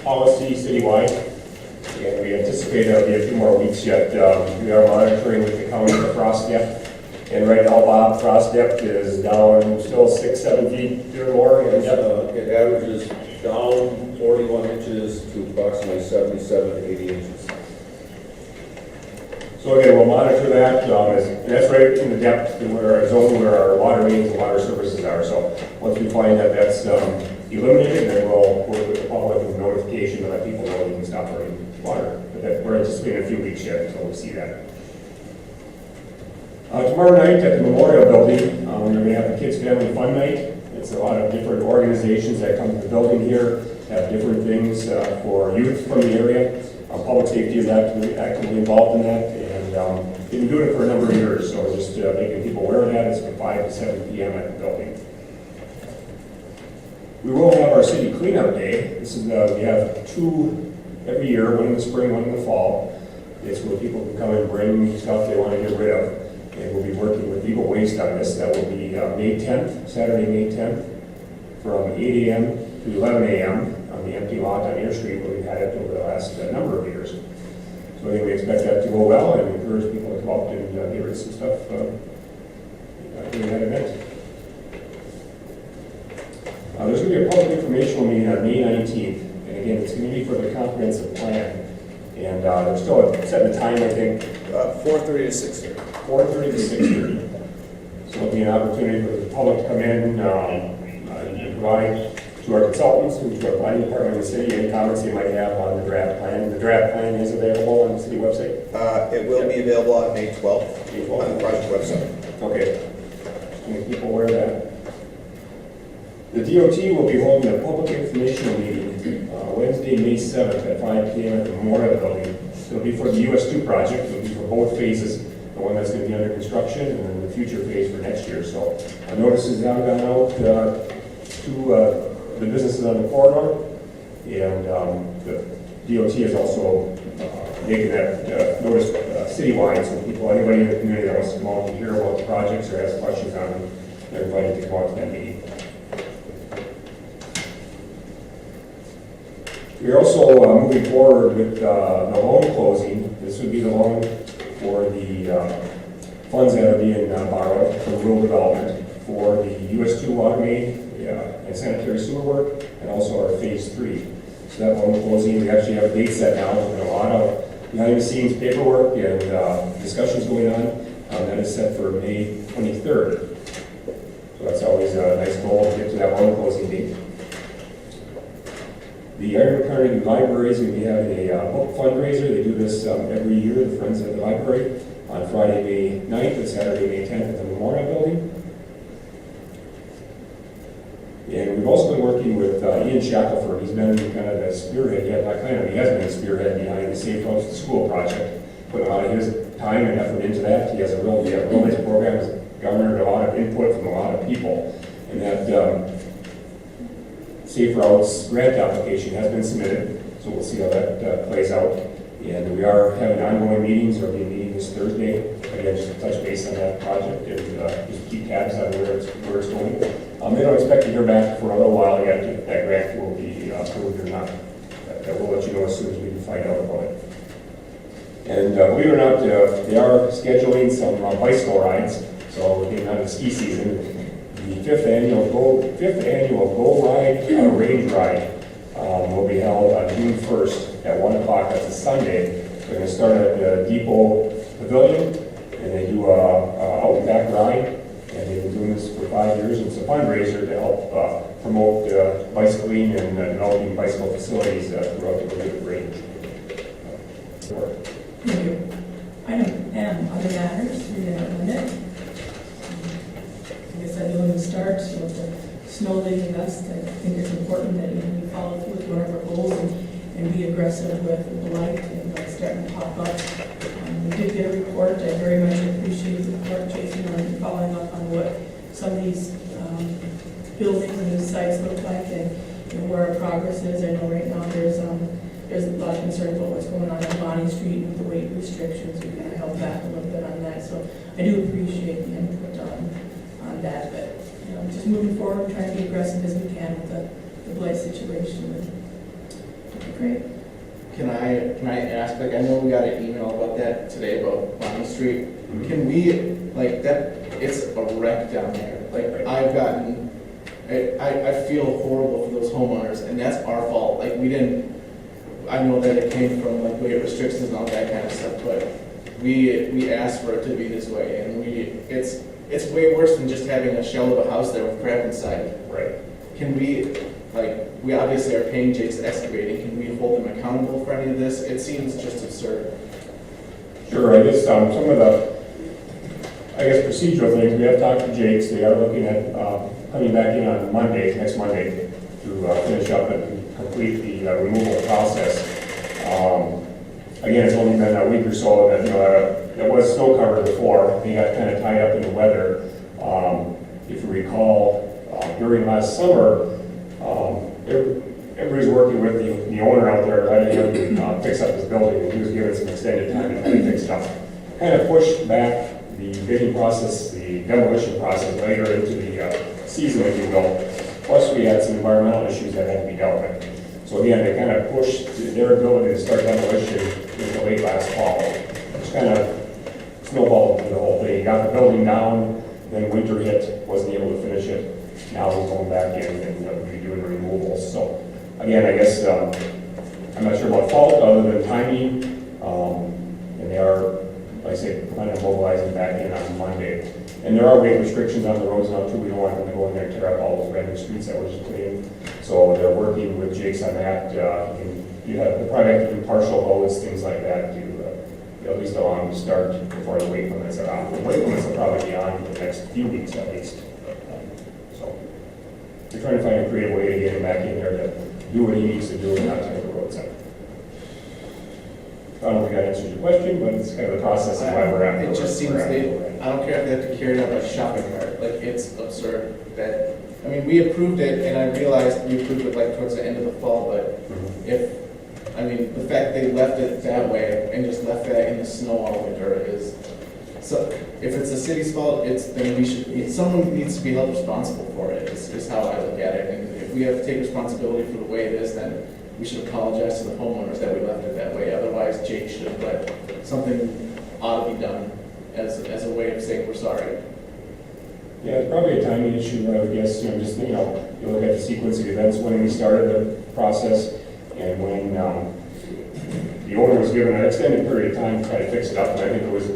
policy citywide, and we anticipate it'll be a few more weeks yet. We are monitoring with the county the frost depth, and right now, Bob, frost depth is down still 6-7 feet or more. And It averages down 41 inches to approximately 77 to 80 inches. So again, we'll monitor that. And that's right in the depth where our zone where our water mains and water services are. So once we find that that's eliminated, then we'll work with the public with notification to let people know we can stop running water. But we're anticipating a few weeks yet until we see that. Tomorrow night at the Memorial Building, we're going to have the Kids Family Fun Night. It's a lot of different organizations that come to the building here, have different things for youth from the area. Public safety is actively involved in that, and they've been doing it for a number of years, so we're just making people aware of that. It's from 5 to 7 p.m. at the building. We will have our city cleanup day. This is we have 2 every year, one in the spring, one in the fall. It's where people can come and bring stuff they want to get rid of, and we'll be working with Legal Waste on this. That will be May 10th, Saturday, May 10th, from 8 a.m. to 11 a.m. on the empty lot on Air Street where we've had it over the last number of years. So I think we expect that to go well and encourage people to come out and get rid of some stuff during that event. There's going to be a public informational meeting on May 19th, and again, it's going to be for the comprehensive plan. And they're still setting the time, I think. 4:30 to 6:30. 4:30 to 6:30. So it'll be an opportunity for the public to come in and provide to our consultants and to our planning department in the city any comments they might have on the draft plan. The draft plan is available on the city website. It will be available on May 12th on the project website. Okay. Just make people aware of that. The DOT will be holding a public informational meeting Wednesday, May 7th at 5 p.m. at the Memorial Building. It'll be for the US 2 project. It'll be for both phases, the one that's going to be under construction and then the future phase for next year. So notices have gone out to the businesses on the corridor, and the DOT is also making that notice citywide, so people, anybody in the community that wants to come out and hear about the projects or ask questions on them, they're invited to come out to that meeting. We're also moving forward with the loan closing. This would be the loan for the funds that are being borrowed from rural development for the US 2 water main and sanitary sewer work, and also our phase 3. So that loan closing, we actually have a date set now. There's been a lot of behind the scenes paperwork and discussions going on. That is set for May 23rd. So that's always a nice goal to get to that loan closing date. The Iron Carnegie Library is going to be having a book fundraiser. They do this every year, the Friends at the Library, on Friday, May 9th and Saturday, May 10th at the Memorial Building. And we've also been working with Ian Shackelford. He's been kind of the spearhead, he has been the spearhead behind the Safe Routes to School project, putting a lot of his time and effort into that. He has a real nice program, has garnered a lot of input from a lot of people. And that Safe Routes grant application has been submitted, so we'll see how that plays out. And we are having ongoing meetings. We'll be meeting this Thursday, again, just to touch base on that project and just keep tabs on where it's going. They don't expect to hear back for a little while yet if that grant will be approved or not. But we'll let you know as soon as we can find out about it. And believe it or not, they are scheduling some bicycle rides, so we're getting on the ski season. The fifth annual Go Ride Range Ride will be held on June 1st at 1 o'clock. That's a Sunday. We're going to start at the Depot Pavilion, and they do out and back ride, and they've been doing this for 5 years. It's a fundraiser to help promote bicycling and developing bicycle facilities throughout the Pacific Range. Thank you. Item M, other matters, 3-minute limit. I guess I know when we start with the snow leading vest, I think it's important that we follow through with one of our goals and be aggressive with blight and starting to pop up. We did get a report. I very much appreciate the report, Jason, on following up on what some of these buildings and these sites look like and where our progress is. I know right now there's a lot of concern about what's going on Bonnie Street with the weight restrictions. We've got to help back a little bit on that. So I do appreciate the input on that. But just moving forward, trying to be aggressive as we can with the blight situation. Great. Can I ask, like, I know we got an email about that today about Bonnie Street. Can we, like, that, it's a wreck down there. Like, I feel horrible for those homeowners, and that's our fault. Like, I know that it came from, like, weight restrictions and all that kind of stuff, but we asked for it to be this way, and it's way worse than just having a shell of a house there with crap inside. Right. Can we, like, we obviously are paying Jake's Excavating, can we hold them accountable for any of this? It seems just absurd. Sure, I guess some of the, procedural things, we have talked to Jake's. They are looking at coming back in on Monday, next Monday, to finish up and complete the removal process. Again, it's only been a week or so that, it was snow covered before. They got kind of tied up in the weather. If you recall, during last summer, everybody's working with the owner out there, letting him fix up his building, and he was given some extended time to really fix it up. Kind of pushed back the bidding process, the demolition process later into the season, if you will. Plus, we had some environmental issues that had to be dealt with. So again, they kind of pushed their ability to start demolition until late last fall, which kind of snowballed into the whole thing. Got the building down, then winter hit, wasn't able to finish it. Now we're going back in and redoing the removals. So again, I guess I'm not sure about fault other than timing, and they are, like I say, planning on mobilizing back in on Monday. And there are weight restrictions on the roads now too. We don't want them to go in there and tear up all those brand new streets that were just put in. So they're working with Jake's on that. You have the project to do partial loads, things like that, to at least allow them to start before the weight limits are on. The weight limits will probably be on for the next few weeks at least. So we're trying to find a creative way to get him back in there to do what he needs to do and not tear the roads up. I don't know if that answers your question, but it's kind of the process of why we're at. It just seems I don't care if they have to carry it out by shopping cart. Like, it's absurd that, I mean, we approved it, and I realized we approved it like towards the end of the fall, but the fact they left it that way and just left that in the snow all winter is, so if it's the city's fault, then someone needs to be held responsible for it, is how I look at it. And if we have to take responsibility for the way it is, then we should apologize to the homeowners that we left it that way. Otherwise, Jake should, but something ought to be done as a way of saying we're sorry. Yeah, it's probably a timing issue, I would guess. You look at the sequence of events when we started the process and when the owner was given an extended period of time to try to fix it up. And I think it was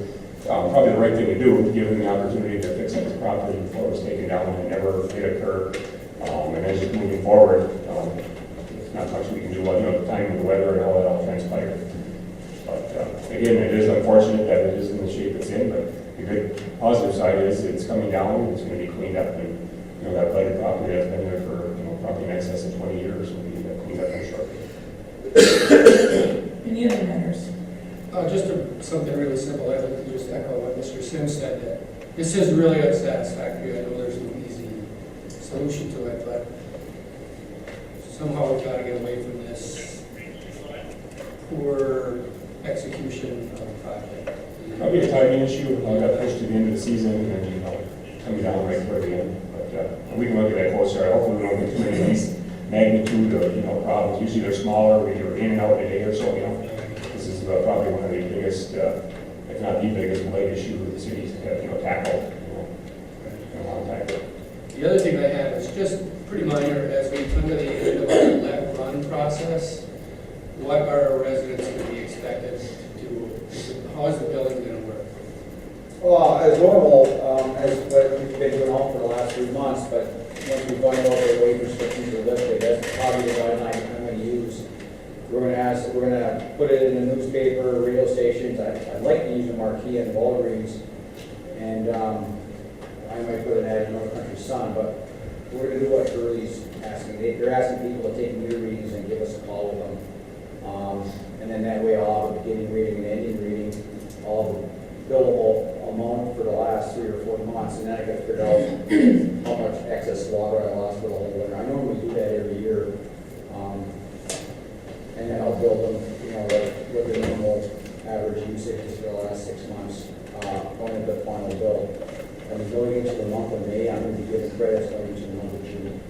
probably the right thing to do, given the opportunity to fix up his property before it was taken down, and it never did occur. And as just moving forward, there's not much we can do about the timing of the weather and how that all transpired. But again, it is unfortunate that it is in the shape it's in, but the good positive side is it's coming down and it's going to be cleaned up. And that blighted property that's been there for probably in excess of 20 years will be cleaned up in shortly. Any other matters? Something really simple. I'd like to just echo what Mr. Sims said, that this is really unsatisfactory. I know there's no easy solution to it, but somehow we've got to get away from this poor execution of the project. Probably a timing issue. Got pushed to the end of the season and coming down right toward the end. But we can look at that closer. Hopefully we don't get too many of these magnitude of problems. Usually they're smaller. We're in and out in a day or so. This is probably one of the biggest, if not the biggest, blight issue that the city's tackled in a long time. The other thing I have is just pretty minor. As we come to the end of our let run process, what are our residents going to be expected to do? How is the building going to work? Well, as normal, as what we've been doing all for the last 3 months, but once we find out the weight restrictions are lifted, that's probably the guideline I'm gonna use. We're gonna put it in the newspaper, radio stations. I'd like to use a marquee in Walgreens, and I might put an ad in North Country Sun, but we're gonna do what Shirley's asking. They're asking people to take meter readings and give us a call with them. And then that way I'll have a beginning reading and ending reading, all the billable amount for the last 3 or 4 months, and then I can figure out how much excess water I lost for the whole winter. I normally do that every year. And then I'll build them, like what the normal average usage is for the last 6 months, going into the final bill. And going into the month of May, I'm going to be giving credits going into the month of June.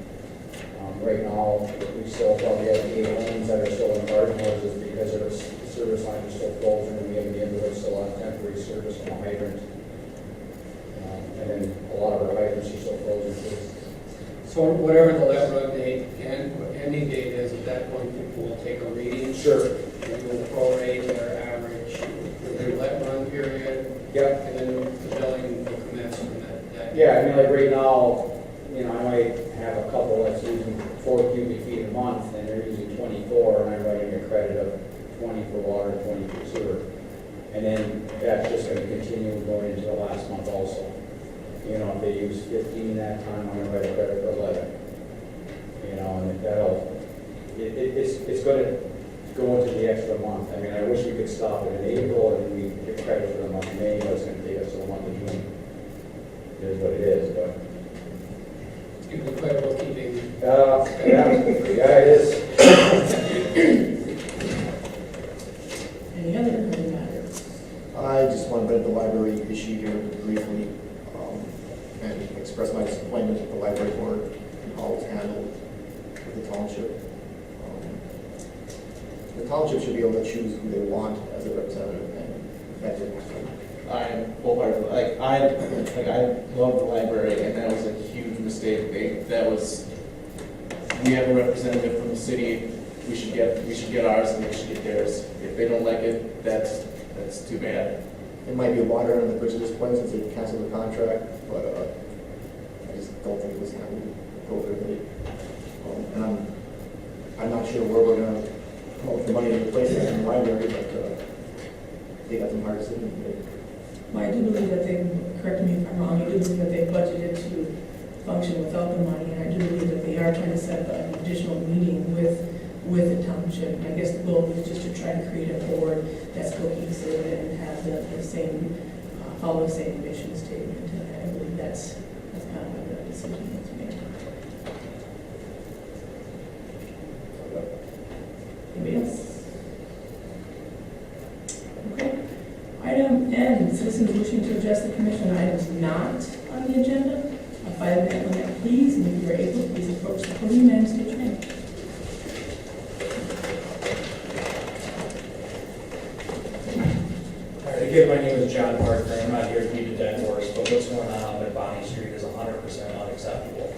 Right now, we still probably have 8 homes that are still in garden hoses because the service line is still frozen, and we have the neighborhood still on temporary service from a hydrant. And then a lot of our hydrants are still frozen too. So whatever the let run date and ending date is, at that point, people will take a reading. Sure. And we'll prorate their average, their let run period. Yep. And then the billing will commence from that. Yeah, I mean, like right now, I might have a couple that's using 4 cubic feet a month, and they're using 24, and I'm writing a credit of 20 for water, 20 for sewer. And then that's just gonna continue going into the last month also. If they use 15 that time, I'm gonna write a credit for 11. And it's gonna go into the extra month. I mean, I wish we could stop it in April and we get credit for the month of May, but it's gonna take us to the month of June. It is what it is, but. You'll be quite well keeping. Yeah, it is. Any other matters? I just want to bring up the library issue here briefly, and express my disappointment with the library board and how it's handled with the township. The township should be able to choose who they want as a representative, and that didn't happen. I'm wholeheartedly, I love the library, and that was a huge mistake. We have a representative from the city, we should get ours, and they should get theirs. If they don't like it, that's too bad. It might be water under the bridge at this point since they canceled the contract, but I just don't think it was handled appropriately. And I'm not sure where we're gonna come up with the money to replace that in the library, but they got some hard decisions to make. Well, I do believe that they, correct me if I'm wrong, I do believe that they budgeted to function without the money, and I do believe that they are trying to set up an additional meeting with the township. And I guess the goal is just to try to create a board that's cohesive and have the same, follow the same mission statement. And I believe that's kind of what the decision was made. Anybody else? Okay. Item N, citizens wishing to address the commission on items not on the agenda. A 5-minute limit, please, and if you are able, please approach the podium and state your name. Again, my name is John Parker. I'm not here to beat a dead horse, but what's going on at Bonnie Street is 100% unacceptable.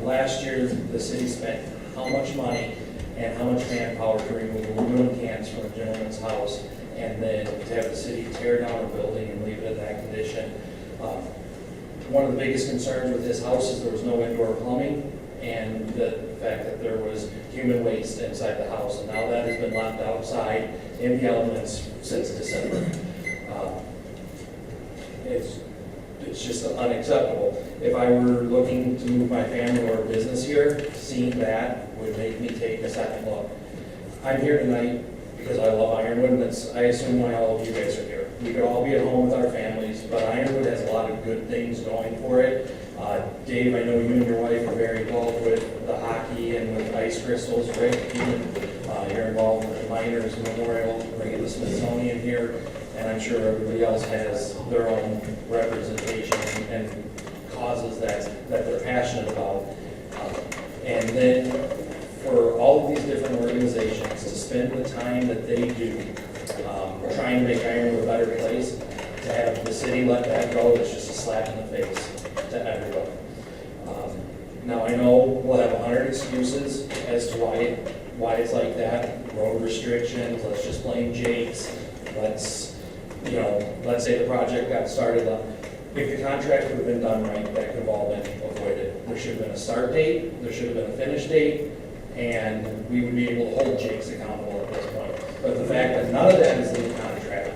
Last year, the city spent how much money and how much manpower to remove aluminum cans from a gentleman's house, and then to have the city tear down a building and leave it in that condition. One of the biggest concerns with this house is there was no indoor plumbing, and the fact that there was human waste inside the house, and now that has been left outside in the elements since December. It's just unacceptable. If I were looking to move my family or business here, seeing that would make me take a second look. I'm here tonight because I love Ironwood, and I assume why all of you guys are here. We could all be at home with our families, but Ironwood has a lot of good things going for it. Dave, I know you and your wife are very involved with the hockey and with ice crystals. Rick, you're involved with the Miners Memorial, bringing the Smithsonian here, and I'm sure everybody else has their own representation and causes that they're passionate about. And then for all of these different organizations to spend the time that they do trying to make Ironwood a better place, to have the city let that go, it's just a slap in the face to everybody. Now, I know we'll have 100 excuses as to why it's like that. Road restrictions, let's just blame Jake's, let's you know, let's say the project got started on, if the contract would have been done right, that could have all been avoided. There should have been a start date, there should have been a finish date, and we would be able to hold Jake's accountable at this point. But the fact that none of that is in the contract,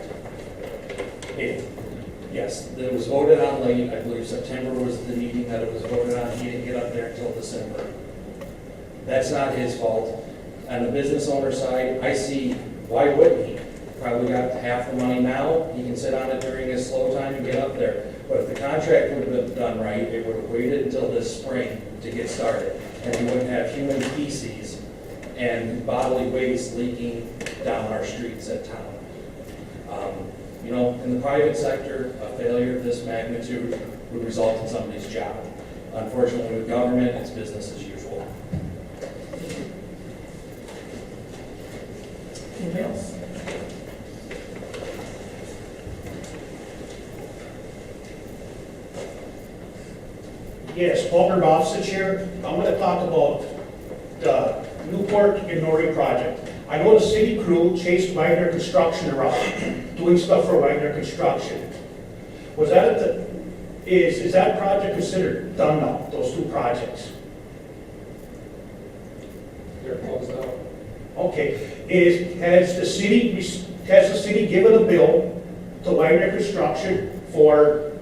yes, it was voted on late, I believe September was the meeting that it was voted on, he didn't get up there until December. That's not his fault. On the business owner side, I see, why wouldn't he? Probably got half the money now, he can sit on it during his slow time and get up there. But if the contract would have been done right, it would have waited until this spring to get started. And we wouldn't have human feces and bodily waste leaking down our streets at town. You know, in the private sector, a failure of this magnitude would result in somebody's job. Unfortunately, with government, it's business as usual. Anybody else? Yes, Walter Goffsich here. I'm going to talk about the Newport and Nori project. I know the city crew chased Wagner Construction around, doing stuff for Wagner Construction. Was that is that project considered done now, those two projects? They're closed out. Okay, has the city given a bill to Wagner Construction for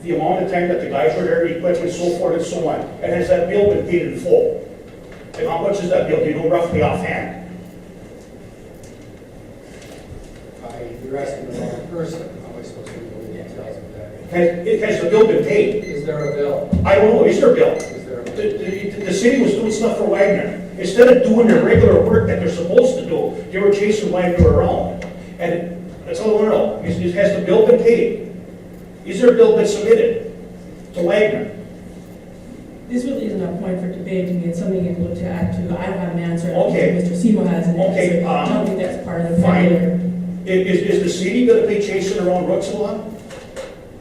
the amount of time that the guys were there, the equipment, so forth and so on? And has that bill been paid in full? And how much is that bill? Do you know roughly offhand? You're asking the wrong person. How am I supposed to know the details of that? Has the bill been paid? Is there a bill? I don't know, is there a bill? Is there a bill? The city was doing stuff for Wagner. Instead of doing their regular work that they're supposed to do, they were chasing Wagner around. And that's all I want to know. Has the bill been paid? Is there a bill been submitted to Wagner? This really isn't a point for debate, to me, it's something you can look to add to. I don't have an answer. Okay. Mr. Seymour has an Okay, answer. I don't think that's part of the fine. failure. Is the city going to be chasing around Rootsalon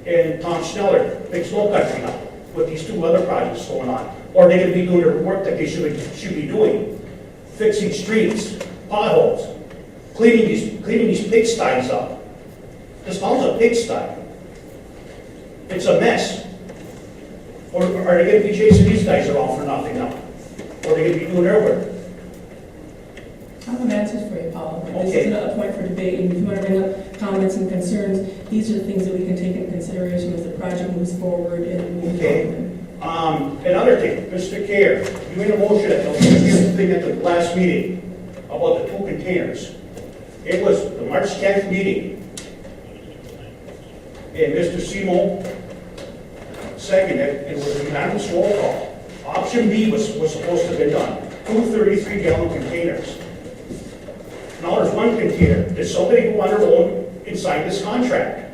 and Tom Schneller, Big Snow Country now, with these two other projects going on? Or are they going to be doing their work that they should be doing? Fixing streets, potholes, cleaning these pigsties up. This town's a pigsty. It's a mess. Or are they going to be chasing these guys around for nothing now? Or are they going to be doing their work? I have answers for you, Paul. This Okay. isn't a point for debate, and if you want to bring up comments and concerns, these are the things that we can take into consideration as the project moves forward and we move Okay. forward. Another thing, Mr. Kerr, you made a motion at the thing at the last meeting about the two containers. It was the March 10th meeting. And Mr. Seymour seconded, it was a unanimous roll call. Option B was supposed to have been done, 2 33-gallon containers. Now there's one container. Did somebody go on their own and sign this contract?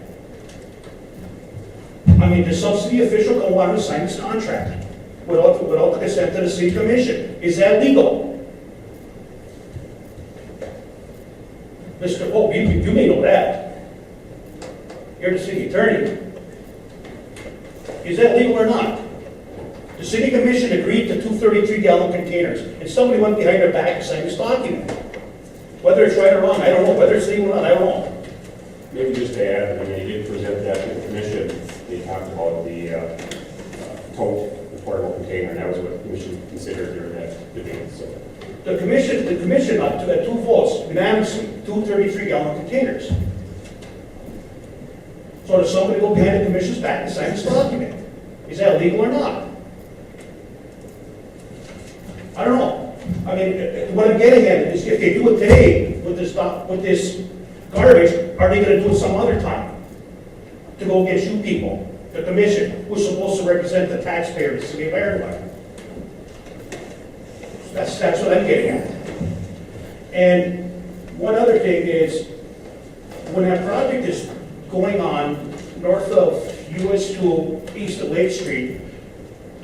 I mean, did some city official go on and sign this contract without the consent of the city commission? Is that legal? Mr. Pope, you may know that. You're the city attorney. Is that legal or not? The city commission agreed to 2 33-gallon containers, and somebody went behind their back and signed this document. Whether it's right or wrong, I don't know. Whether it's legal or not, I don't know. Maybe just to add, I mean, they did present that to the commission. They talked about the tote, the portable container, and that was what the commission considered during that debate, so. The commission had two votes unanimously, 2 33-gallon containers. So does somebody go behind the commission's back and sign this document? Is that legal or not? I don't know. I mean, what I'm getting at is if they do it today with this garbage, are they going to do it some other time? To go against you people, the commission, who's supposed to represent the taxpayer of the city of Ireland. That's what I'm getting at. And one other thing is, when that project is going on north of US 2, east of Lake Street,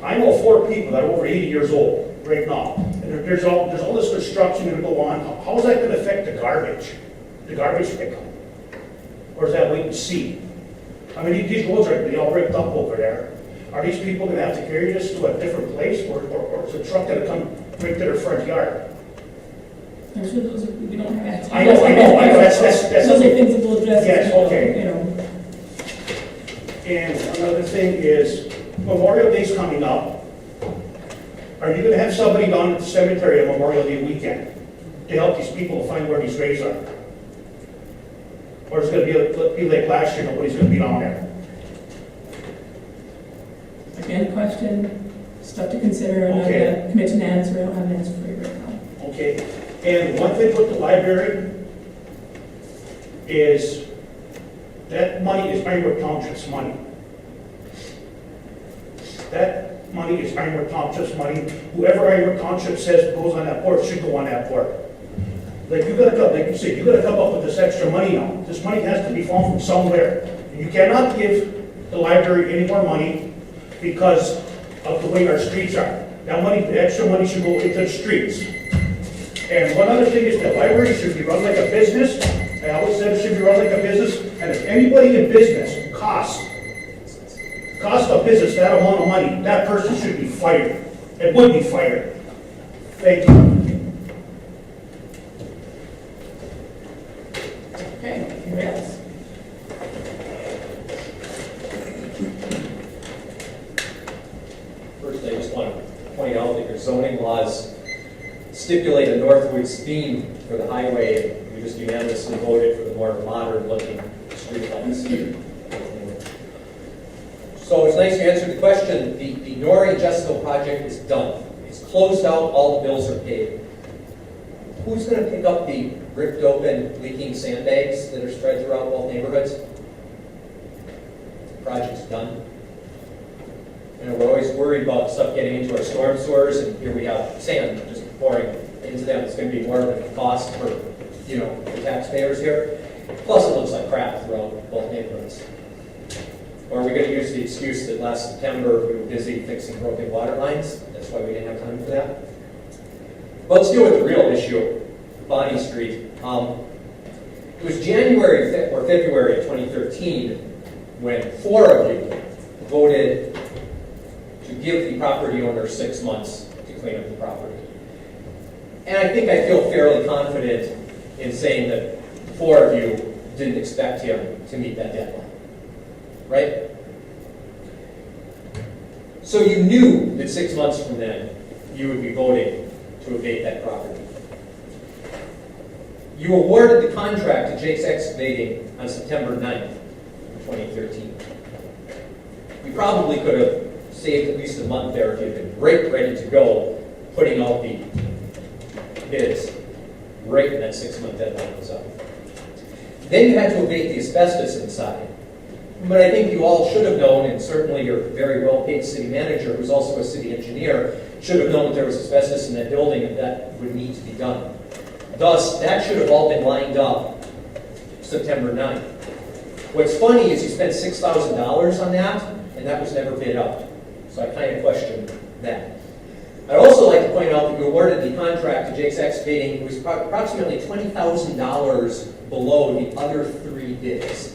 I know 4 people that are over 80 years old right now. And there's all this construction going to go on. How is that going to affect the garbage pickup? Or is that wait and see? I mean, these roads they all ripped up over there. Are these people going to have to carry this to a different place, or is a truck going to come right to their front yard? I'm sure we don't have. I know. That's say things that will address. Yes, okay. You know. And another thing is, Memorial Day's coming up. Are you gonna have somebody down at the cemetery on Memorial Day weekend to help these people find where these graves are? Or is it gonna be like last year, nobody's gonna be down there? Again, question, stuff to consider, I'm not Okay. gonna commit to an answer, I don't have an answer for you right now. Okay, and one thing with the library is that money is Ironwood Township's money. That money is Ironwood Township's money. Whoever Ironwood Township says goes on that board should go on that board. Like you gotta come, like you said, you gotta come up with this extra money now. This money has to be found from somewhere. And you cannot give the library any more money because of the way our streets are. That money, the extra money should go into the streets. And one other thing is the library should be run like a business. I always said it should be run like a business. And if anybody in business cost a business that amount of money, that person should be fired. It would be fired. Thank you. Okay, anybody else? First, I just want to point out that your zoning laws stipulate a Northwoods theme for the highway, and you just unanimously voted for the more modern-looking streetlights. So it's nice you answered the question. The Nori Jessico project is done. It's closed out, all the bills are paid. Who's going to pick up the ripped open, leaking sandbags that are spread throughout both neighborhoods? The project's done. You know, we're always worried about stuff getting into our storm sewers, and here we have sand just pouring into them. It's going to be more of a cost for, you know, the taxpayers here. Plus, it looks like crap throughout both neighborhoods. Or are we going to use the excuse that last September we were busy fixing broken water lines? That's why we didn't have time for that. But let's deal with the real issue, Bonnie Street. It was January or February of 2013 when 4 of you voted to give the property owner 6 months to clean up the property. And I think I feel fairly confident in saying that 4 of you didn't expect him to meet that deadline. Right? So you knew that 6 months from then, you would be voting to abate that property. You awarded the contract to Jake's Excavating on September 9th, 2013. You probably could have saved at least a month there if you had been ready to go, putting out the bids right when that 6-month deadline was up. Then you had to abate the asbestos inside. But I think you all should have known, and certainly your very well-paid city manager, who's also a city engineer, should have known that there was asbestos in that building and that would need to be done. Thus, that should have all been lined up September 9th. What's funny is you spent $6,000 on that, and that was never bid up. So I kind of question that. I'd also like to point out that you awarded the contract to Jake's Excavating. It was approximately $20,000 below the other 3 bids.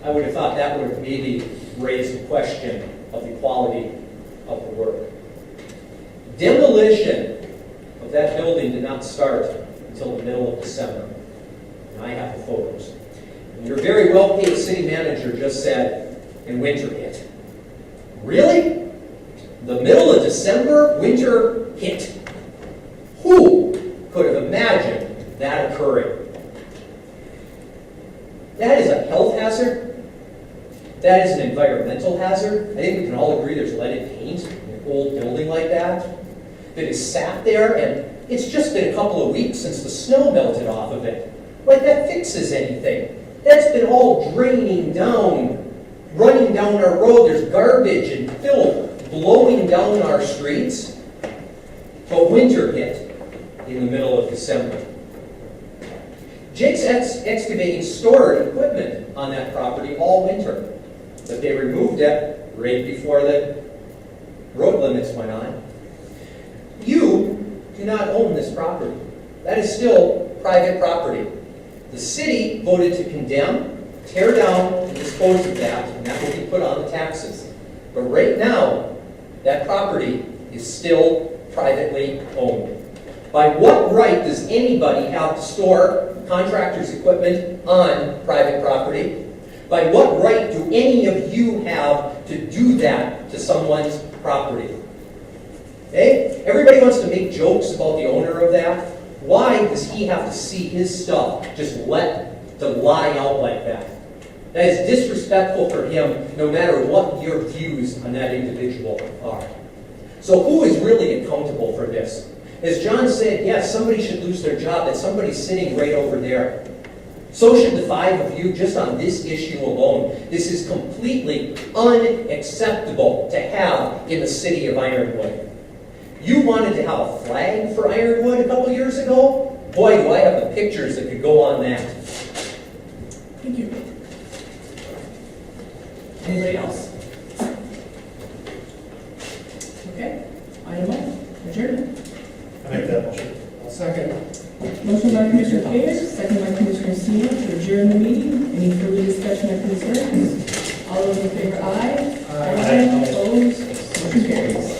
I would have thought that would have maybe raised the question of the quality of the work. Demolition of that building did not start until the middle of December. And I have the photos. And your very well-paid city manager just said, "And winter hit." Really? The middle of December, winter hit. Who could have imagined that occurring? That is a health hazard. That is an environmental hazard. I think we can all agree there's leaded paint in an old building like that is sat there, and it's just been a couple of weeks since the snow melted off of it. Like that fixes anything. That's been all draining down, running down our road. There's garbage and filth blowing down our streets. But winter hit in the middle of December. Jake's Excavating stored equipment on that property all winter, but they removed it right before the road limits went on. You do not own this property. That is still private property. The city voted to condemn, tear down, and dispose of that, and that will be put on the taxes. But right now, that property is still privately owned. By what right does anybody have to store contractor's equipment on private property? By what right do any of you have to do that to someone's property? Okay? Everybody wants to make jokes about the owner of that. Why does he have to see his stuff just let to lie out like that? That is disrespectful for him, no matter what your views on that individual are. So who is really accountable for this? As John said, yes, somebody should lose their job. That somebody's sitting right over there. So should the five of you just on this issue alone. This is completely unacceptable to have in the city of Ironwood. You wanted to have a flag for Ironwood a couple years ago? Boy, do I have the pictures that could go on that. Thank you. Anybody else? Okay, item one, adjournment. I make that motion. I'll second. Motion by Commissioner Kayers, second by Commissioner Seymour to adjourn the meeting. Any further discussion or concerns? All those in favor, aye. Aye. Opposed? Motion carries.